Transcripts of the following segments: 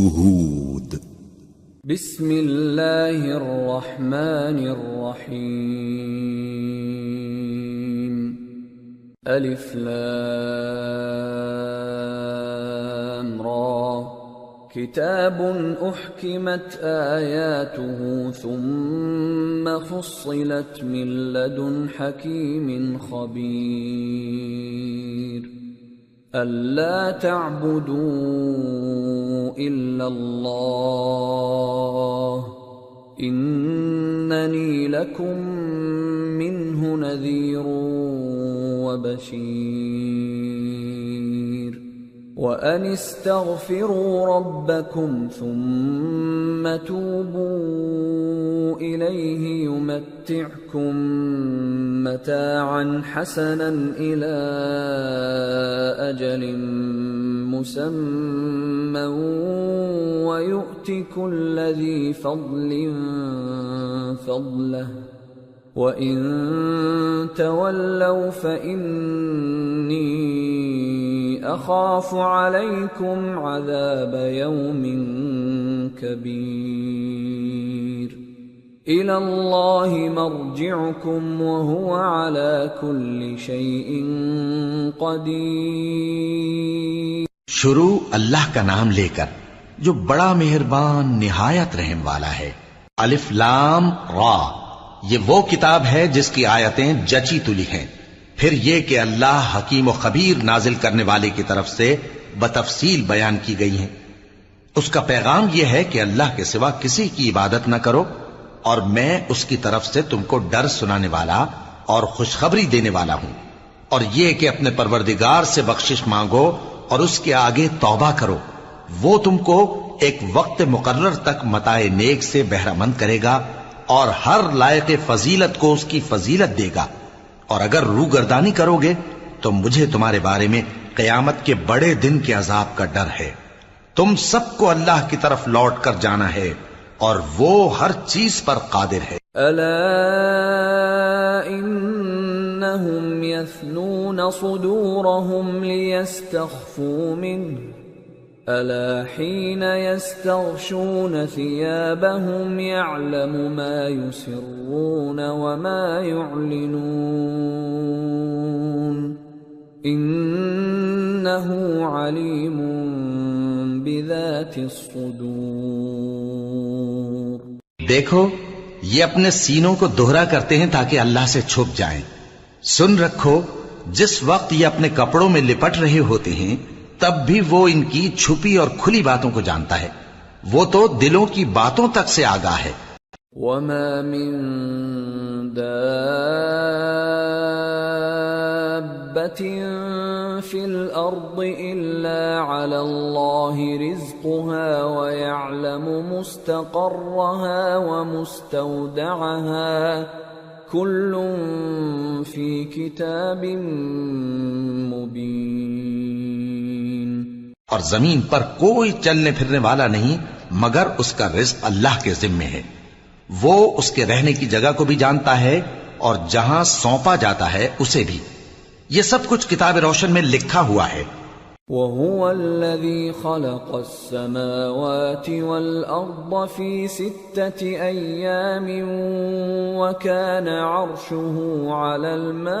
هود. بسم اللہ الرحمن الرحیم. الف لام را کتاب احکمت آیاته ثم فصلت من لدن حکیم خبیر. أَلَّا تَعْبُدُوا إِلَّا اللَّهَ إِنَّنِي لَكُمْ مِنْهُ نَذِيرٌ وَبَشِيرٌ. وَأَنِ اسْتَغْفِرُوا رَبَّكُمْ ثُمَّ تُوبُوا إِلَيْهِ يُمَتِّعْكُمْ مَتَاعًا حَسَنًا إِلَى أَجَلٍ مُّسَمًّى وَيُؤْتِ كُلَّ ذِي فَضْلٍ فَضْلَهُ وَإِن تَوَلَّوْا فَإِنِّي أَخَافُ عَلَيْكُمْ عَذَابَ يَوْمٍ كَبِيرٍ. إِلَى اللَّهِ مَرْجِعُكُمْ وَهُوَ عَلَى كُلِّ شَيْءٍ قَدِيرٌ. شروع اللہ کا نام لے کر جو بڑا مہربان نہایت رحم والا ہے. الف لام را، یہ وہ کتاب ہے جس کی آیتیں جچی تلی ہیں. پھر یہ کہ اللہ حکیم و خبیر نازل کرنے والے کی طرف سے بتفصیل بیان کی گئی ہیں. اس کا پیغام یہ ہے کہ اللہ کے سوا کسی کی عبادت نہ کرو، اور میں اس کی طرف سے تم کو ڈر سنانے والا اور خوشخبری دینے والا ہوں. اور یہ کہ اپنے پروردگار سے بخشش مانگو اور اس کے آگے توبہ کرو، وہ تم کو ایک وقت مقرر تک متاع نیک سے بہرہ مند کرے گا اور ہر لائق فضیلت کو اس کی فضیلت دے گا. اور اگر روگردانی کرو گے تو مجھے تمہارے بارے میں قیامت کے بڑے دن کے عذاب کا ڈر ہے. تم سب کو اللہ کی طرف لوٹ کر جانا ہے اور وہ ہر چیز پر قادر ہے. الا انہم یثنون صدورہم لیستخفوا منہ الا حین یستغشون ثیابہم یعلم ما یسرون وما یعلنون انہ علیم بذات الصدور. دیکھو یہ اپنے سینوں کو دوہرا کرتے ہیں تاکہ اللہ سے چھپ جائیں. سن رکھو جس وقت یہ اپنے کپڑوں میں لپٹ رہے ہوتے ہیں تب بھی وہ ان کی چھپی اور کھلی باتوں کو جانتا ہے. وہ تو دلوں کی باتوں تک سے آگاہ ہے. وما من دابة في الأرض إلا على الله رزقها ويعلم مستقرها ومستودعها كل في كتاب مبين. اور زمین پر کوئی چلنے پھرنے والا نہیں مگر اس کا رزق اللہ کے ذمے ہے. وہ اس کے رہنے کی جگہ کو بھی جانتا ہے اور جہاں سونپا جاتا ہے اسے بھی. یہ سب کچھ کتاب روشن میں لکھا ہوا ہے. وَهُوَ الَّذِي خَلَقَ السَّمَاوَاتِ وَالْأَرْضَ فِي 6 أَيَّامٍ وَكَانَ عَرْشُهُ عَلَى الْمَاءِ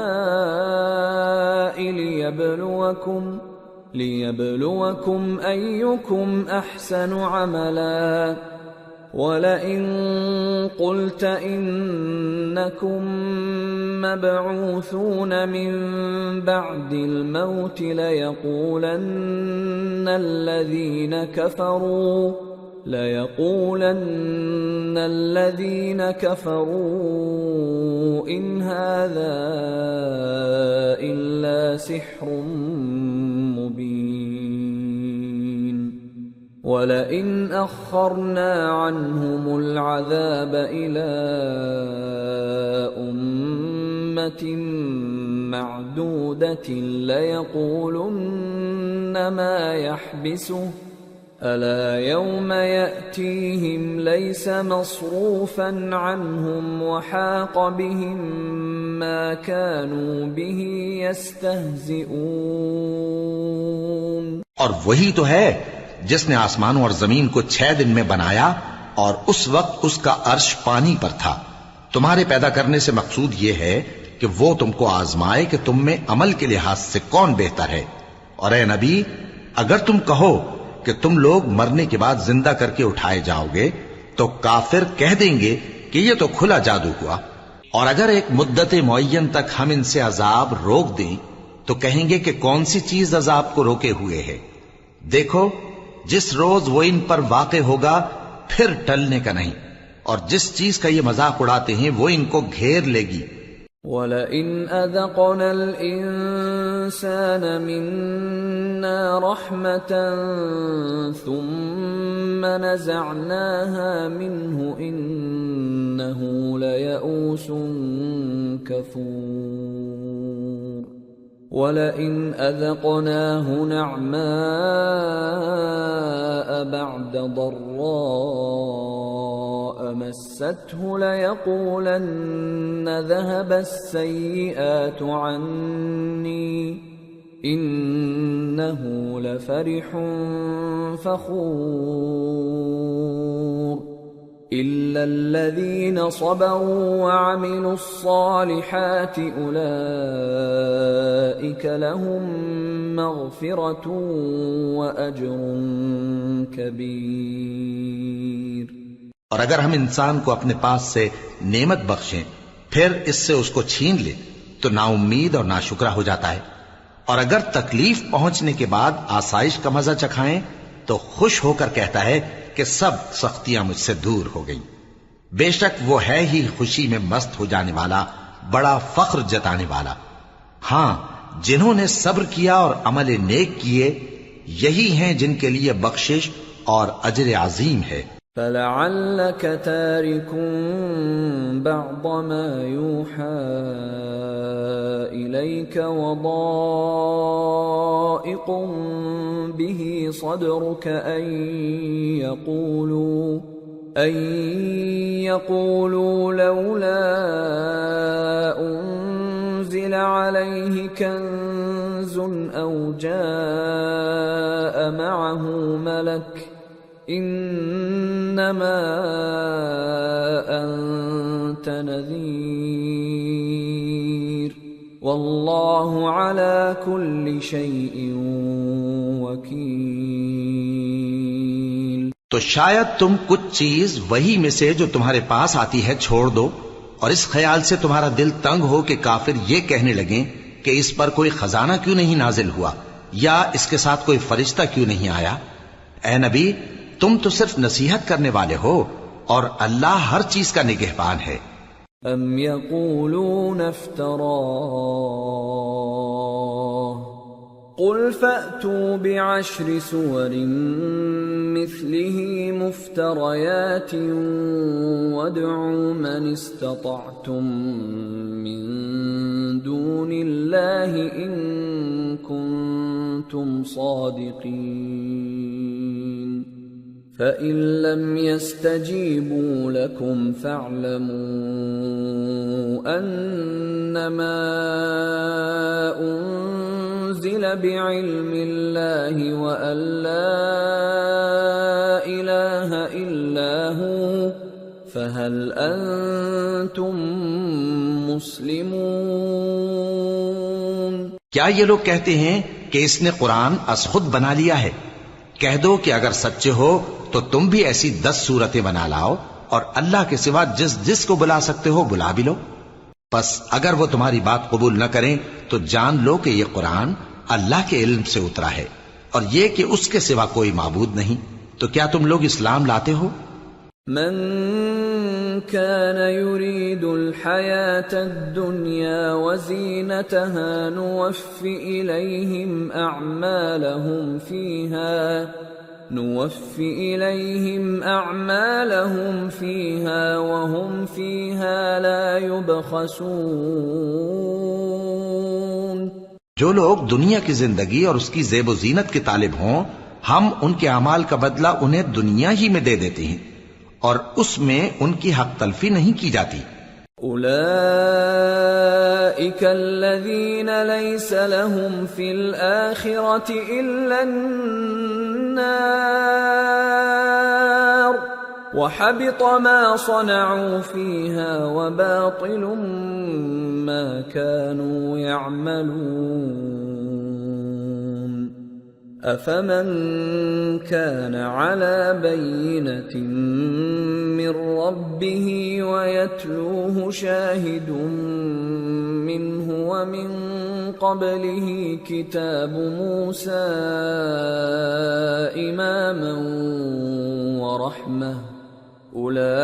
لِيَبْلُوَكُمْ أَيُّكُمْ أَحْسَنُ عَمَلًا وَلَئِن قُلْتَ إِنَّكُمْ مَبْعُوثُونَ مِنْ بَعْدِ الْمَوْتِ لَيَقُولَنَّ الَّذِينَ كَفَرُوا إِنْ هَذَا إِلَّا سِحْرٌ مُبِينٌ. وَلَئِنْ أَخَّرْنَا عَنْهُمُ الْعَذَابَ إِلَىٰ أُمَّةٍ مَّعْدُودَةٍ لَيَقُولُنَّ مَا يَحْبِسُهُ أَلَا يَوْمَ يَأْتِيهِمْ لَيْسَ مَصْرُوفًا عَنْهُمْ وَحَاقَ بِهِمْ مَا كَانُوا بِهِ يَسْتَهْزِئُونَ. اور وہی تو ہے جس نے آسمانوں اور زمین کو 6 دن میں بنایا اور اس وقت اس کا عرش پانی پر تھا۔ تمہارے پیدا کرنے سے مقصود یہ ہے کہ وہ تم کو آزمائے کہ تم میں عمل کے لحاظ سے کون بہتر ہے۔ اور اے نبی، اگر تم کہو کہ تم لوگ مرنے کے بعد زندہ کر کے اٹھائے جاؤ گے تو کافر کہہ دیں گے کہ یہ تو کھلا جادو ہوا۔ اور اگر ایک مدت معین تک ہم ان سے عذاب روک دیں تو کہیں گے کہ کون سی چیز عذاب کو روکے ہوئے ہے؟ دیکھو، جس روز وہ ان پر واقع ہوگا پھر ٹلنے کا نہیں، اور جس چیز کا یہ مذاق اڑاتے ہیں وہ ان کو گھیر لے گی۔ وَلَئِنْ أَذَقْنَا الْإِنسَانَ مِنَّا رَحْمَةً ثُمَّ نَزَعْنَاهَا مِنْهُ إِنَّهُ لَيَئُوسٌ كَفُورٌ وَلَئِنْ أَذَقْنَاهُ نَعْمَاءَ بَعْدَ ضَرَّاءَ مَسَّتْهُ لَيَقُولَنَّ ذَهَبَ السَّيِّئَاتُ عَنِّي إِنَّهُ لَفَرِحٌ فَخُورٌ إِلَّا الَّذِينَ صَبَرُوا وَعَمِلُوا الصَّالِحَاتِ أُولَئِكَ لَهُم مَّغْفِرَةٌ وَأَجْرٌ كَبِيرٌ۔ اور اگر ہم انسان کو اپنے پاس سے نعمت بخشیں پھر اس سے اس کو چھین لے تو نا امید اور ناشکرا ہو جاتا ہے، اور اگر تکلیف پہنچنے کے بعد آسائش کا مزہ چکھائیں تو خوش ہو کر کہتا ہے کہ سب سختیاں مجھ سے دور ہو گئیں۔ بے شک وہ ہے ہی خوشی میں مست ہو جانے والا، بڑا فخر جتانے والا۔ ہاں، جنہوں نے صبر کیا اور عمل نیک کیے یہی ہیں جن کے لیے بخشش اور اجر عظیم ہے۔ فَلَعَلَّكَ تَارِكٌ بَعْضَ مَا يُوحَى إِلَيْكَ وَضَائِقٌ بِهِ صَدْرُكَ أَن يَقُولُوا لَوْلَا أُنزِلَ عَلَيْهِ كَنزٌ أَوْ جَاءَ مَعَهُ مَلَكٌ انما انت نذیر واللہ علی کل شیء وکیل۔ تو شاید تم کچھ چیز وہی میں سے جو تمہارے پاس آتی ہے چھوڑ دو، اور اس خیال سے تمہارا دل تنگ ہو کہ کافر یہ کہنے لگیں کہ اس پر کوئی خزانہ کیوں نہیں نازل ہوا، یا اس کے ساتھ کوئی فرشتہ کیوں نہیں آیا۔ اے نبی، تم تو صرف نصیحت کرنے والے ہو، اور اللہ ہر چیز کا نگہبان ہے۔ ام یقولون افتراہ قل فأتوا بعشر سور مثله مفتریات وادعوا من استطعتم من دون اللہ ان کنتم صادقین فَإِن لَّمْ يَسْتَجِيبُوا لَكُمْ فَاعْلَمُوا أَنَّمَا أُنزِلَ بِعِلْمِ اللَّهِ وَأَن لَّا إِلَٰهَ إِلَّا هُوَ فَهَلْ أَنتُم مُّسْلِمُونَ۔ کیا یہ لوگ کہتے ہیں کہ اس نے قرآن از خود بنا لیا ہے؟ کہہ دو کہ اگر سچے ہو تو تم بھی ایسی 10 صورتیں بنا لاؤ، اور اللہ کے سوا جس جس کو بلا سکتے ہو بلا بھی لو۔ پس اگر وہ تمہاری بات قبول نہ کریں تو جان لو کہ یہ قرآن اللہ کے علم سے اترا ہے، اور یہ کہ اس کے سوا کوئی معبود نہیں۔ تو کیا تم لوگ اسلام لاتے ہو؟ من كان يريد الحياة الدنيا وزينتها نوفِ إليهم أعمالهم فيها وهم فيها لا يبخسون۔ جو لوگ دنیا کی زندگی اور اس کی زیب و زینت کے طالب ہوں، ہم ان کے اعمال کا بدلہ انہیں دنیا ہی میں دے دیتے ہیں، اور اس میں ان کی حق تلفی نہیں کی جاتی۔ اولئک أولئك الذين ليس لهم في الآخرة إلا النار وحبط ما صنعوا فيها وباطل ما كانوا يعملون أفمن كان على بينة من ربه ويتلوه شاهد منه ومن قبله كتاب موسى إماما ورحمة أولئك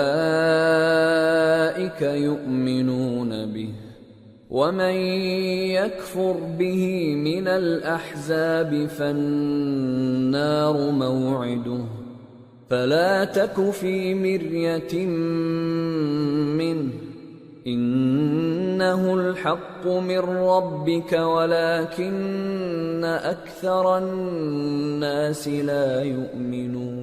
يؤمنون به ومن يكفر به من الأحزاب فالنار موعده فلا تك في مرية منه إنه الحق من ربك ولكن أكثر الناس لا يؤمنون.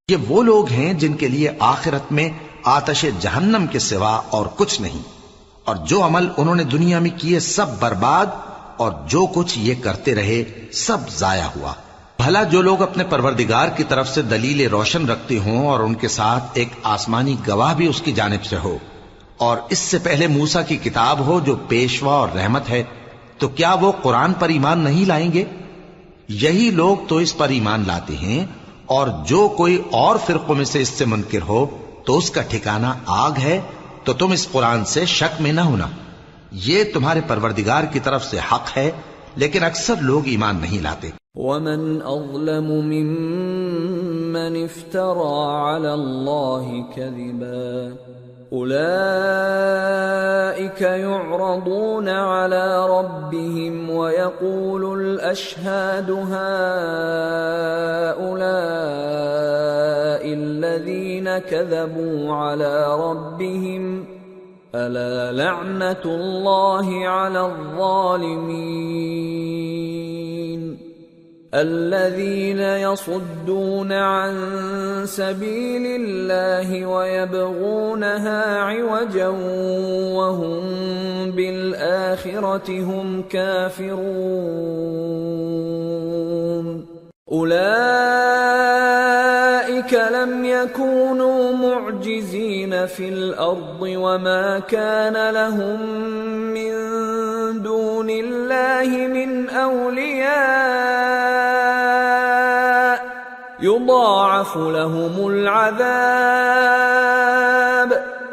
یہ وہ لوگ ہیں جن کے لیے آخرت میں آتش جہنم کے سوا اور کچھ نہیں، اور جو عمل انہوں نے دنیا میں کیے سب برباد، اور جو کچھ یہ کرتے رہے سب ضائع ہوا. بھلا جو لوگ اپنے پروردگار کی طرف سے دلیل روشن رکھتے ہوں اور ان کے ساتھ ایک آسمانی گواہ بھی اس کی جانب سے ہو، اور اس سے پہلے موسیٰ کی کتاب ہو جو پیشوا اور رحمت ہے، تو کیا وہ قرآن پر ایمان نہیں لائیں گے؟ یہی لوگ تو اس پر ایمان لاتے ہیں، اور جو کوئی اور فرقوں میں سے اس سے منکر ہو تو اس کا ٹھکانہ آگ ہے. تو تم اس قرآن سے شک میں نہ ہونا، یہ تمہارے پروردگار کی طرف سے حق ہے، لیکن اکثر لوگ ایمان نہیں لاتے. ومن أظلم ممن افترى على الله كذبا أولئك يعرضون على ربهم ويقول الأشهاد هؤلاء الذين كذبوا على ربهم ألا لعنة الله على الظالمين الذين يصدون عن سبيل الله ويبغونها عوجا وهم بالآخرة هم كافرون أولئك لم يكونوا معجزين في الأرض وما كان لهم من دون الله من أولياء يضاعف لهم العذاب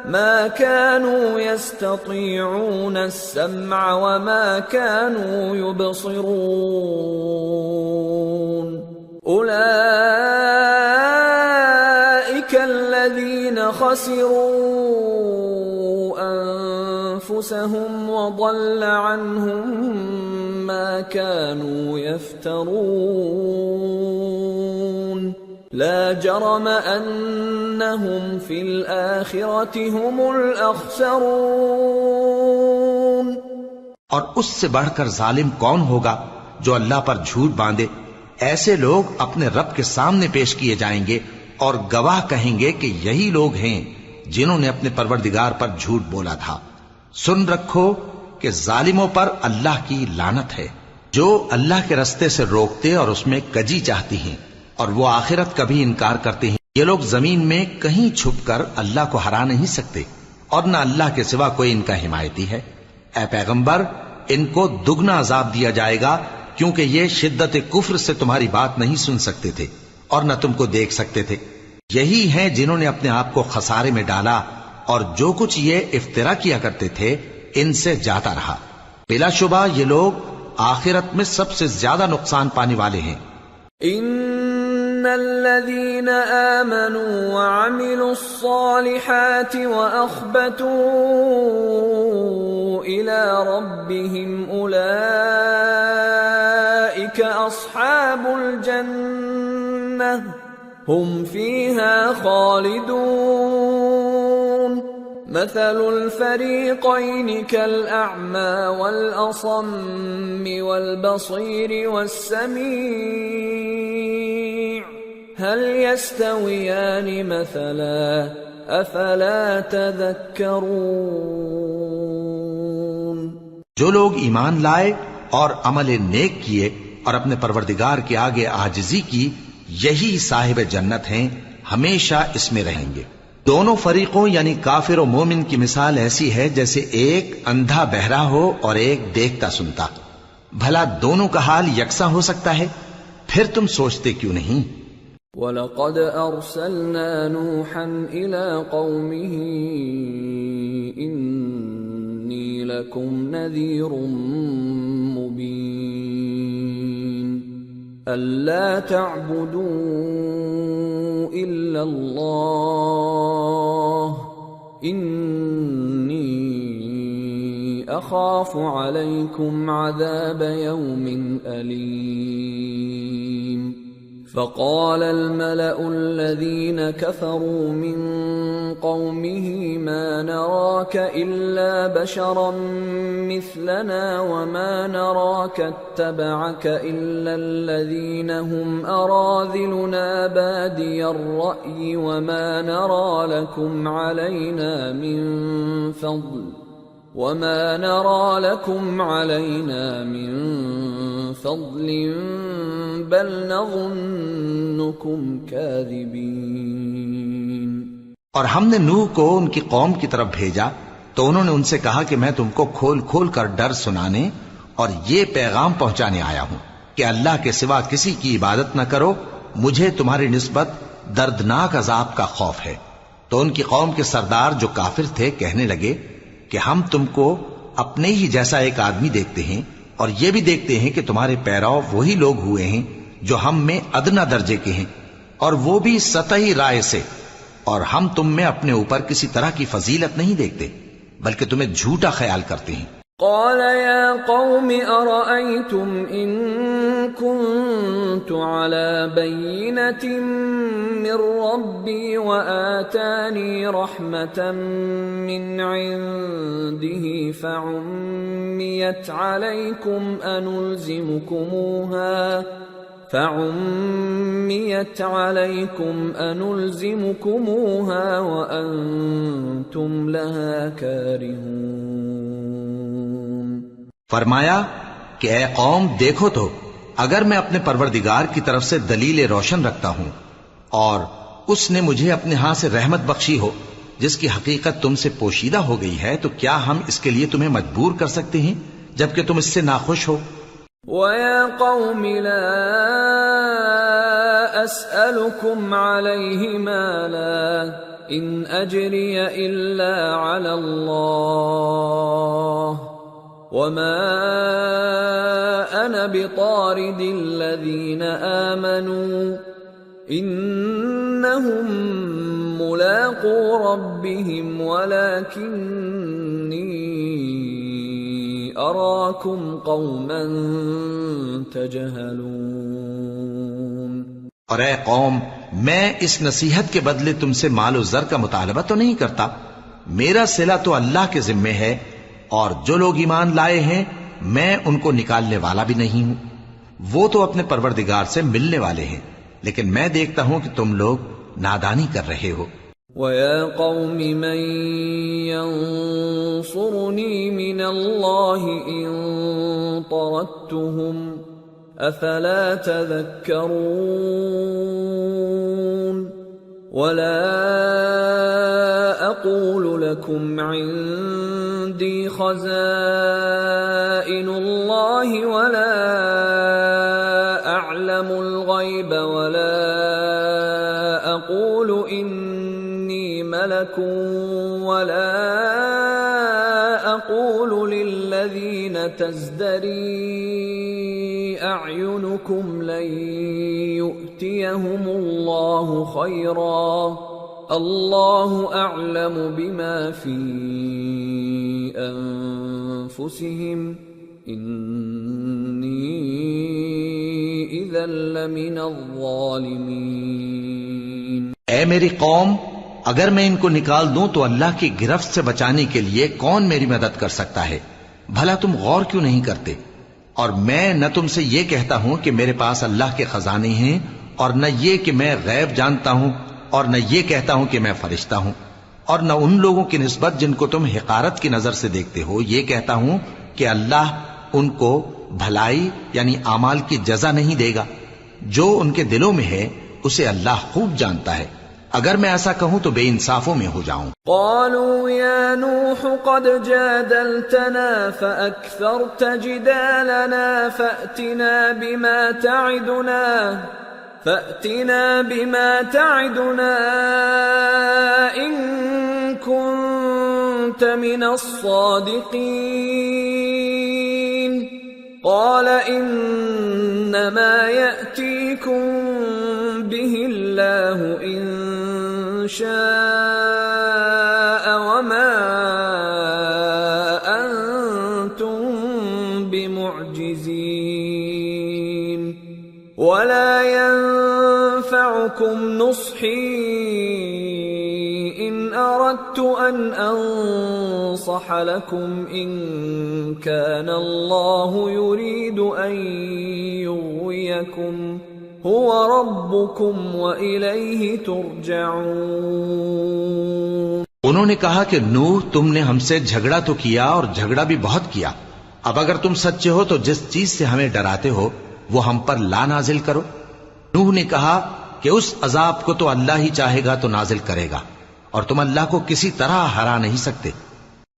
ما كانوا يستطيعون السمع وما كانوا يبصرون أولئك الذين خسروا أنفسهم وضل عنهم ما كانوا يفترون لا جرم أنهم في الآخرة هم الأخسرون. اور اس سے بڑھ کر ظالم کون ہوگا جو اللہ پر جھوٹ باندھے؟ ایسے لوگ اپنے رب کے سامنے پیش کیے جائیں گے اور گواہ کہیں گے کہ یہی لوگ ہیں جنہوں نے اپنے پروردگار پر جھوٹ بولا تھا. سن رکھو کہ ظالموں پر اللہ کی لعنت ہے، جو اللہ کے رستے سے روکتے اور اس میں کجی چاہتی ہیں، اور وہ آخرت کا بھی انکار کرتے ہیں. یہ لوگ زمین میں کہیں چھپ کر اللہ کو ہرا نہیں سکتے، اور نہ اللہ کے سوا کوئی ان کا حمایتی ہے. اے پیغمبر، ان کو دگنا عذاب دیا جائے گا، کیونکہ یہ شدت کفر سے تمہاری بات نہیں سن سکتے تھے اور نہ تم کو دیکھ سکتے تھے. یہی ہیں جنہوں نے اپنے آپ کو خسارے میں ڈالا، اور جو کچھ یہ افترا کیا کرتے تھے ان سے جاتا رہا. بلا شبہ یہ لوگ آخرت میں سب سے زیادہ نقصان پانے والے ہیں. ان الذين آمنوا وعملوا الصالحات واخبتوا الى ربهم اولئك اصحاب الجنة هم فيها خالدون. مثل الفريقين كالأعمى والأصم والبصير والسميع هل يستويان مثلا أفلا تذكرون. جو لوگ ایمان لائے اور عمل نیک کیے اور اپنے پروردگار کے آگے عاجزی کی، یہی صاحب جنت ہیں، ہمیشہ اس میں رہیں گے۔ دونوں فریقوں یعنی کافر و مومن کی مثال ایسی ہے جیسے ایک اندھا بہرا ہو اور ایک دیکھتا سنتا۔ بھلا دونوں کا حال یکساں ہو سکتا ہے؟ پھر تم سوچتے کیوں نہیں؟ وَلَقَدْ أَرْسَلْنَا نُوحًا إِلَىٰ قَوْمِهِ إِنِّي لَكُمْ نَذِيرٌ مُّبِينٌ أَلَّا تَعْبُدُوا إِلَّا اللَّهَ إِنِّي أَخَافُ عَلَيْكُمْ عَذَابَ يَوْمٍ أَلِيمٍ فقال الملأ الذين كفروا من قومه ما نراك إلا بشرا مثلنا وما نراك اتبعك إلا الذين هم أراذلنا بادي الرأي وما نرى لكم علينا من فضل بل نظنكم كاذبين۔ اور ہم نے نوح کو ان کی قوم کی طرف بھیجا تو انہوں نے ان سے کہا کہ میں تم کو کھول کھول کر ڈر سنانے اور یہ پیغام پہنچانے آیا ہوں کہ اللہ کے سوا کسی کی عبادت نہ کرو، مجھے تمہاری نسبت دردناک عذاب کا خوف ہے۔ تو ان کی قوم کے سردار جو کافر تھے کہنے لگے کہ ہم تم کو اپنے ہی جیسا ایک آدمی دیکھتے ہیں اور یہ بھی دیکھتے ہیں کہ تمہارے پیرو وہی لوگ ہوئے ہیں جو ہم میں ادنا درجے کے ہیں، اور وہ بھی سطحی رائے سے، اور ہم تم میں اپنے اوپر کسی طرح کی فضیلت نہیں دیکھتے بلکہ تمہیں جھوٹا خیال کرتے ہیں۔ قال يا قوم أرأيتم إن كنت على بينة من ربي وآتاني رحمة من عنده فعميت عليكم أنلزمكموها وأنتم لها كارهون۔ فرمایا کہ اے قوم دیکھو تو، اگر میں اپنے پروردگار کی طرف سے دلیل روشن رکھتا ہوں اور اس نے مجھے اپنے ہاں سے رحمت بخشی ہو جس کی حقیقت تم سے پوشیدہ ہو گئی ہے، تو کیا ہم اس کے لیے تمہیں مجبور کر سکتے ہیں جبکہ تم اس سے ناخوش ہو؟ وَيَا قَوْمِ لَا أَسْأَلُكُمْ عَلَيْهِ مَالًا إِنْ أَجْرِيَ إِلَّا عَلَى اللَّهِ وَمَا أَنَا بِطَارِدِ الَّذِينَ آمَنُوا إِنَّهُمْ مُلَاقُو رَبِّهِمْ وَلَكِنِّي أَرَاكُمْ قَوْمًا تَجْهَلُونَ۔ اور اے قوم، میں اس نصیحت کے بدلے تم سے مال و زر کا مطالبہ تو نہیں کرتا، میرا صلہ تو اللہ کے ذمے ہے، اور جو لوگ ایمان لائے ہیں میں ان کو نکالنے والا بھی نہیں ہوں، وہ تو اپنے پروردگار سے ملنے والے ہیں، لیکن میں دیکھتا ہوں کہ تم لوگ نادانی کر رہے ہو۔ وَيَا قَوْمِ مَن يَنصُرُنِي مِنَ اللَّهِ إِن طَرَدتُّهُمْ أَفَلَا تَذَكَّرُونَ وَلَا أَقُولُ لَكُمْ عِندِي خَزَائِنُ اللَّهِ وَلَا أَعْلَمُ الْغَيْبَ وَلَا أَقُولُ إِنِّي مَلَكٌ وَلَا أَقُولُ لِلَّذِينَ تَزْدَرِي أَعْيُنُكُمْ لَن يُؤْتِيَهُمُ اللَّهُ خَيْرًا اللَّهُ أَعْلَمُ بِمَا فِي أَنفُسِهِمْ إِنِّي إِذًا لَّمِنَ الظَّالِمِينَ۔ اے میری قوم، اگر میں ان کو نکال دوں تو اللہ کی گرفت سے بچانے کے لیے کون میری مدد کر سکتا ہے؟ بھلا تم غور کیوں نہیں کرتے؟ اور میں نہ تم سے یہ کہتا ہوں کہ میرے پاس اللہ کے خزانے ہیں، اور نہ یہ کہ میں غیب جانتا ہوں، اور نہ یہ کہتا ہوں کہ میں فرشتہ ہوں، اور نہ ان لوگوں کی نسبت جن کو تم حقارت کی نظر سے دیکھتے ہو یہ کہتا ہوں کہ اللہ ان کو بھلائی یعنی اعمال کی جزا نہیں دے گا؟ جو ان کے دلوں میں ہے اسے اللہ خوب جانتا ہے. اگر میں ایسا کہوں تو بے انصافوں میں ہو جاؤں. قالوا يا نوح قد جادلتنا فأكثرت جدالنا فأتنا بما تعدنا إن كنت من الصادقين. قال إنما يأتيكم به الله إن شاء وما أنتم بمعجزين ولا ينفعكم نصحي إن أردت أن أنصح لكم إن كان الله يريد أن يغويكم هو ربكم وإليه ترجعون. انہوں نے کہا کہ نوح تم نے ہم سے جھگڑا تو کیا اور جھگڑا بھی بہت کیا. اب اگر تم سچے ہو تو جس چیز سے ہمیں ڈراتے ہو وہ ہم پر لا نازل کرو. نوح نے کہا کہ اس عذاب کو تو اللہ ہی چاہے گا تو نازل کرے گا اور تم اللہ کو کسی طرح ہرا نہیں سکتے.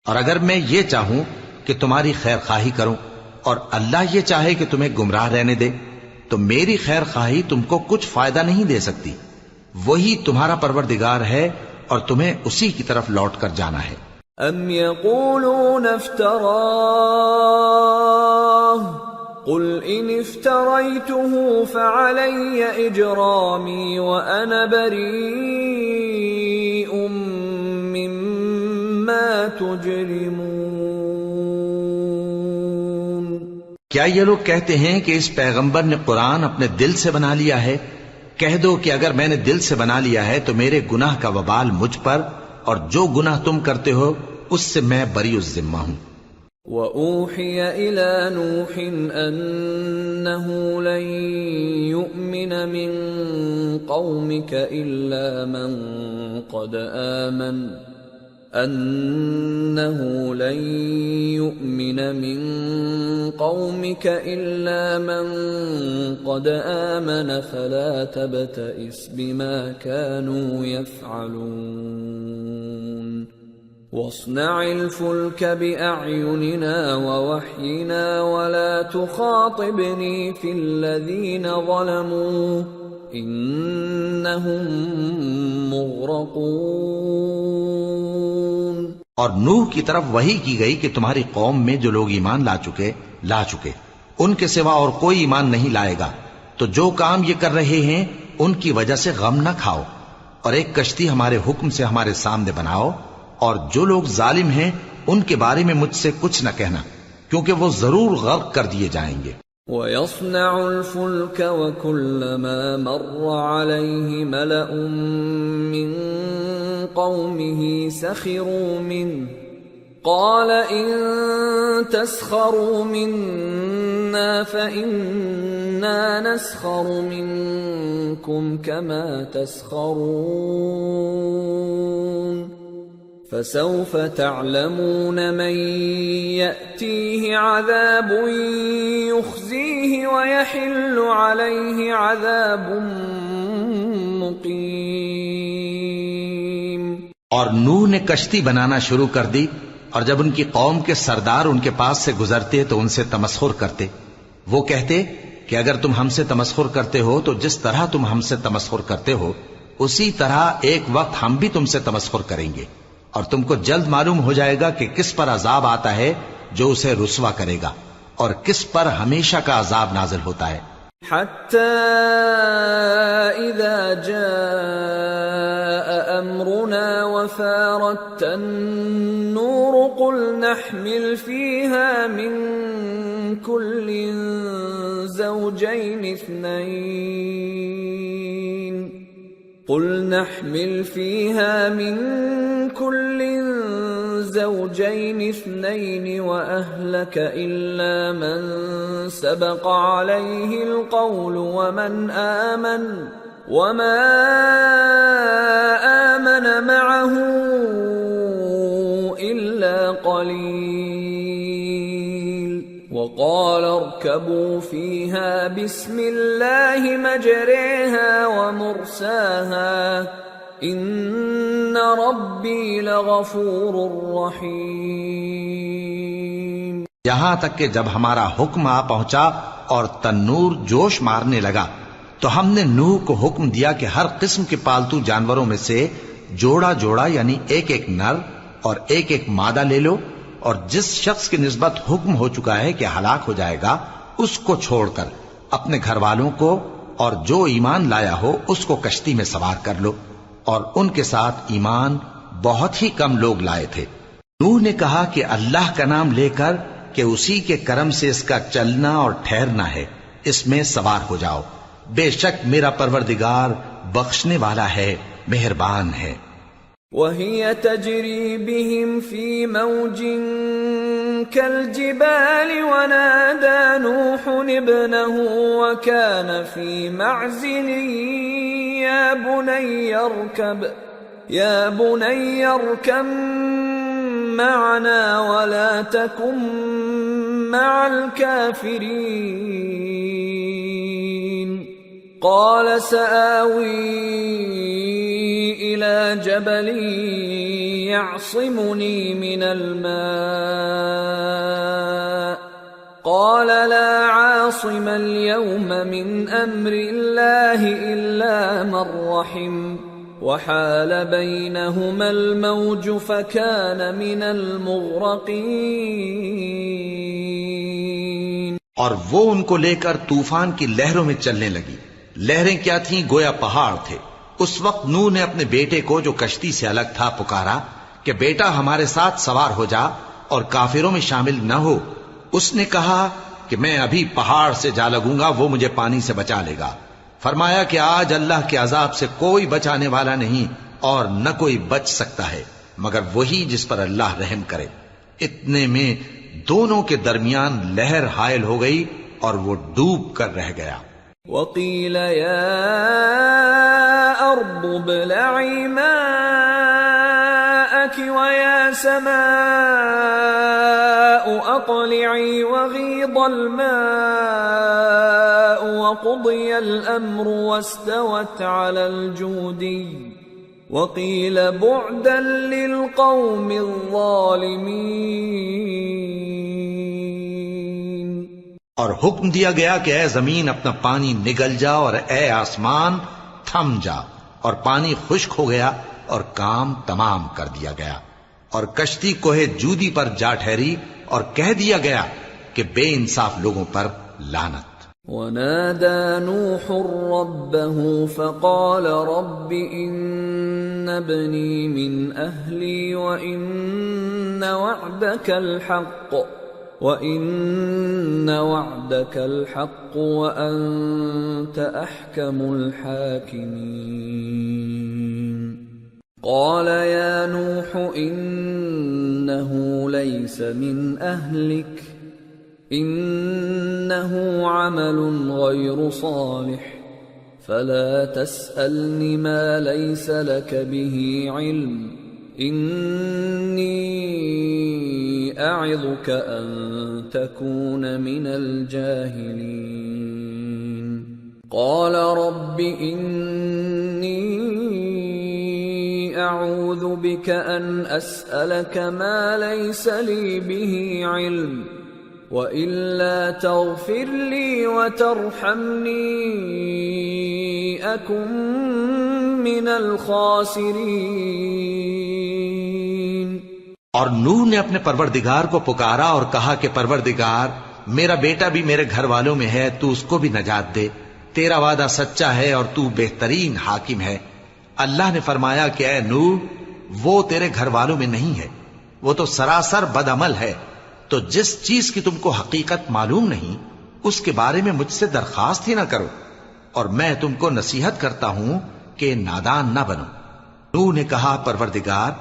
اور اگر میں یہ چاہوں کہ تمہاری خیر خواہی کروں اور اللہ یہ چاہے کہ تمہیں گمراہ رہنے دے تو میری خیر خواہی تم کو کچھ فائدہ نہیں دے سکتی. وہی تمہارا پروردگار ہے اور تمہیں اسی کی طرف لوٹ کر جانا ہے. ام یقولون افتراہ قل ان افتریته فعلی اجرامی وانا بریء مما تجرمون. کیا یہ لوگ کہتے ہیں کہ اس پیغمبر نے قرآن اپنے دل سے بنا لیا ہے؟ کہہ دو کہ اگر میں نے دل سے بنا لیا ہے تو میرے گناہ کا وبال مجھ پر اور جو گناہ تم کرتے ہو اس سے میں بری الذمہ ہوں. وَأُوحِيَ إِلَى نُوحٍ أَنَّهُ لَن يُؤْمِنَ مِن قَوْمِكَ إِلَّا مَن قَدْ آمَنَ فَلَا تَبْتَئِسْ بِمَا كَانُوا يَفْعَلُونَ. وَاصْنَعِ الْفُلْكَ بِأَعْيُنِنَا وَوَحْيِنَا وَلَا تُخَاطِبْنِي فِي الَّذِينَ ظَلَمُوا إِنَّهُمْ مُغْرَقُونَ. اور نوح کی طرف وحی کی گئی کہ تمہاری قوم میں جو لوگ ایمان لا چکے ان کے سوا اور کوئی ایمان نہیں لائے گا. تو جو کام یہ کر رہے ہیں ان کی وجہ سے غم نہ کھاؤ اور ایک کشتی ہمارے حکم سے ہمارے سامنے بناؤ اور جو لوگ ظالم ہیں ان کے بارے میں مجھ سے کچھ نہ کہنا کیونکہ وہ ضرور غرق کر دیے جائیں گے. وَيَصْنَعُ الْفُلْكَ وَكُلَّمَا مَرَّ عَلَيْهِ مَلَأٌ مِّن قَوْمِهِ سَخِرُوا مِنْهُ قَالَ إِن تَسْخَرُوا مِنَّا فَإِنَّا نَسْخَرُ مِنكُمْ كَمَا تَسْخَرُونَ. فَسَوْفَ تَعْلَمُونَ مَن يَأْتِيهِ عَذَابٌ يُخْزِيهِ وَيَحِلُّ عَلَيْهِ عَذَابٌ مُقِيمٌ. اور نوح نے کشتی بنانا شروع کر دی اور جب ان کی قوم کے سردار ان کے پاس سے گزرتے تو ان سے تمسخر کرتے. وہ کہتے کہ اگر تم ہم سے تمسخر کرتے ہو تو جس طرح تم ہم سے تمسخر کرتے ہو اسی طرح ایک وقت ہم بھی تم سے تمسخر کریں گے اور تم کو جلد معلوم ہو جائے گا کہ کس پر عذاب آتا ہے جو اسے رسوا کرے گا اور کس پر ہمیشہ کا عذاب نازل ہوتا ہے. حتى إذا جاء أمرنا وفارت النور قل نحمل فيها من كل زوجين اثنين وأهلك إلا من سبق عليه القول وما آمن معه إلا قليل. وقال اركبوا فيها بسم الله مجريها ومرساها ان ربی لغفور رحیم. یہاں تک کہ جب ہمارا حکم آ پہنچا اور تنور جوش مارنے لگا تو ہم نے نوح کو حکم دیا کہ ہر قسم کے پالتو جانوروں میں سے جوڑا جوڑا یعنی ایک ایک نر اور ایک ایک مادہ لے لو، اور جس شخص کی نسبت حکم ہو چکا ہے کہ ہلاک ہو جائے گا اس کو چھوڑ کر اپنے گھر والوں کو اور جو ایمان لایا ہو اس کو کشتی میں سوار کر لو. اور ان کے ساتھ ایمان بہت ہی کم لوگ لائے تھے. نوح نے کہا کہ اللہ کا نام لے کر کہ اسی کے کرم سے اس کا چلنا اور ٹھہرنا ہے، اس میں سوار ہو جاؤ، بے شک میرا پروردگار بخشنے والا ہے، مہربان ہے. وَهِيَ تَجْرِي بِهِمْ فِي مَوْجٍ كَالْجِبَالِ وَنَادَى نُوحٌ ابْنَهُ وَكَانَ فِي مَعْزِلٍ يَا بُنَيَّ ارْكَبْ مَعَنَا وَلَا تَكُنْ مَعَ الْكَافِرِينَ. قال سآوي إلى جبل يعصمني من الماء قال لا عاصم اليوم من أمر الله إلا من رحم وحال بينهما الموج فكان من المغرقين. اور وہ ان کو لے کر طوفان کی لہروں میں چلنے لگی. لہریں کیا تھیں؟ گویا پہاڑ تھے. اس وقت نوح نے اپنے بیٹے کو جو کشتی سے الگ تھا پکارا کہ بیٹا ہمارے ساتھ سوار ہو جا اور کافروں میں شامل نہ ہو. اس نے کہا کہ میں ابھی پہاڑ سے جا لگوں گا، وہ مجھے پانی سے بچا لے گا. فرمایا کہ آج اللہ کے عذاب سے کوئی بچانے والا نہیں اور نہ کوئی بچ سکتا ہے مگر وہی جس پر اللہ رحم کرے. اتنے میں دونوں کے درمیان لہر حائل ہو گئی اور وہ ڈوب کر رہ گیا. وَقِيلَ يَا أَرْضُ ابْلَعِي مَاءَكِ وَيَا سَمَاءُ أَقْلِعِي وَغِيضَ الْمَاءُ وَقُضِيَ الْأَمْرُ وَاسْتَوَتْ عَلَى الْجُودِيِّ وَقِيلَ بُعْدًا لِلْقَوْمِ الظَّالِمِينَ. اور حکم دیا گیا کہ اے زمین اپنا پانی نگل جا اور اے آسمان تھم جا، اور پانی خشک ہو گیا اور کام تمام کر دیا گیا. اور کشتی کوہ جودی پر جا ٹھہری اور کہہ دیا گیا کہ بے انصاف لوگوں پر لعنت. وَنَادَى نُوحٌ رَبَّهُ فَقَالَ رَبِّ إِنَّ ابْنِي مِنْ أَهْلِي وَإِنَّ وَعْدَكَ الْحَقُّ وَأَنْتَ أَحْكَمُ الْحَاكِمِينَ. قَالَ يَا نُوحُ إِنَّهُ لَيْسَ مِنْ أَهْلِكَ إِنَّهُ عَمَلٌ غَيْرُ صَالِحٍ فَلَا تَسْأَلْنِ مَا لَيْسَ لَكَ بِهِ عِلْمٌ إِنِّي أَعِظُكَ أَن تَكُونَ مِنَ الْجَاهِلِينَ. قَالَ رَبِّ إِنِّي أَعُوذُ بِكَ أَنْ أَسْأَلَكَ مَا لَيْسَ لِي بِهِ عِلْمٌ وَإِلَّا تَغْفِرْ لِي وَتَرْحَمْنِي أَكُنْ مِنَ الْخَاسِرِينَ. اور نوح نے اپنے پروردگار کو پکارا اور کہا کہ پروردگار میرا بیٹا بھی میرے گھر والوں میں ہے، تو اس کو بھی نجات دے. تیرا وعدہ سچا ہے اور تو بہترین حاکم ہے. اللہ نے فرمایا کہ اے نوح وہ تیرے گھر والوں میں نہیں ہے، وہ تو سراسر بدعمل ہے. تو جس چیز کی تم کو حقیقت معلوم نہیں اس کے بارے میں مجھ سے درخواست ہی نہ کرو، اور میں تم کو نصیحت کرتا ہوں کہ نادان نہ بنو. نوح نے کہا پروردگار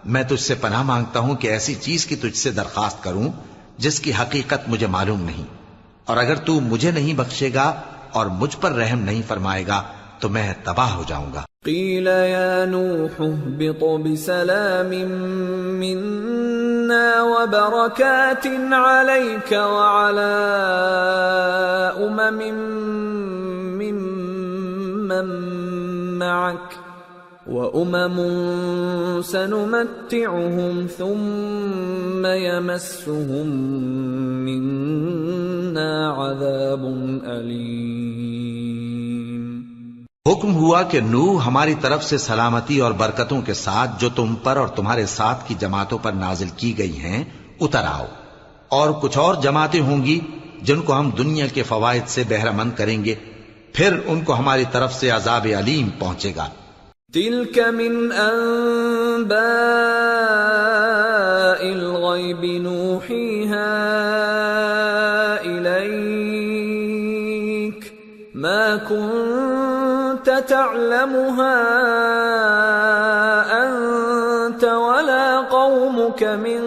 میں تجھ سے پناہ مانگتا ہوں کہ ایسی چیز کی تجھ سے درخواست کروں جس کی حقیقت مجھے معلوم نہیں، اور اگر تو مجھے نہیں بخشے گا اور مجھ پر رحم نہیں فرمائے گا تو میں تباہ ہو جاؤں گا. قیل یا نوح اہبط بسلام منا وبركات عليك وعلى ممن معك وأمم سنمتعهم ثم يمسهم منا عذاب أليم۔ حکم ہوا کہ نوح ہماری طرف سے سلامتی اور برکتوں کے ساتھ جو تم پر اور تمہارے ساتھ کی جماعتوں پر نازل کی گئی ہیں اتر آؤ، اور کچھ اور جماعتیں ہوں گی جن کو ہم دنیا کے فوائد سے بہرہ مند کریں گے، پھر ان کو ہماری طرف سے عذاب علیم پہنچے گا۔ تلك من أنباء الغيب نوحيها إليك ما كنت تعلمها أنت ولا قومك من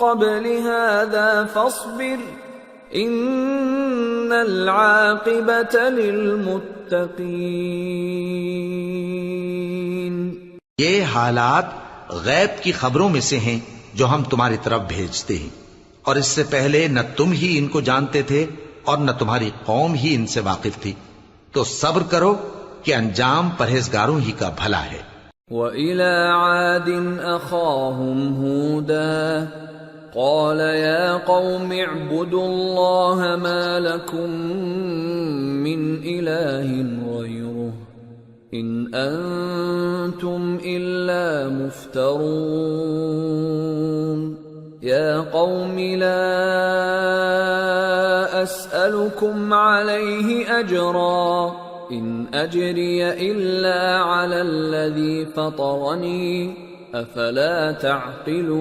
قبل هذا فاصبر إن العاقبة للمتقين۔ یہ حالات غیب کی خبروں میں سے ہیں جو ہم تمہاری طرف بھیجتے ہیں، اور اس سے پہلے نہ تم ہی ان کو جانتے تھے اور نہ تمہاری قوم ہی ان سے واقف تھی، تو صبر کرو کہ انجام پرہیزگاروں ہی کا بھلا ہے۔ وَإِلَى عَادٍ أَخَاهُمْ هُودًا قَالَ يَا قَوْمِ اعْبُدُوا اللَّهَ مَا لَكُمْ مِنْ إِلَٰهٍ غَيْرُهُ إِنْ أَنْتُمْ إِلَّا مُفْتَرُونَ يَا قَوْمِ لَا أَسْأَلُكُمْ عَلَيْهِ أَجْرًا إِنْ أَجْرِيَ إِلَّا عَلَى الَّذِي فَطَرَنِي أَفَلَا تَعْقِلُونَ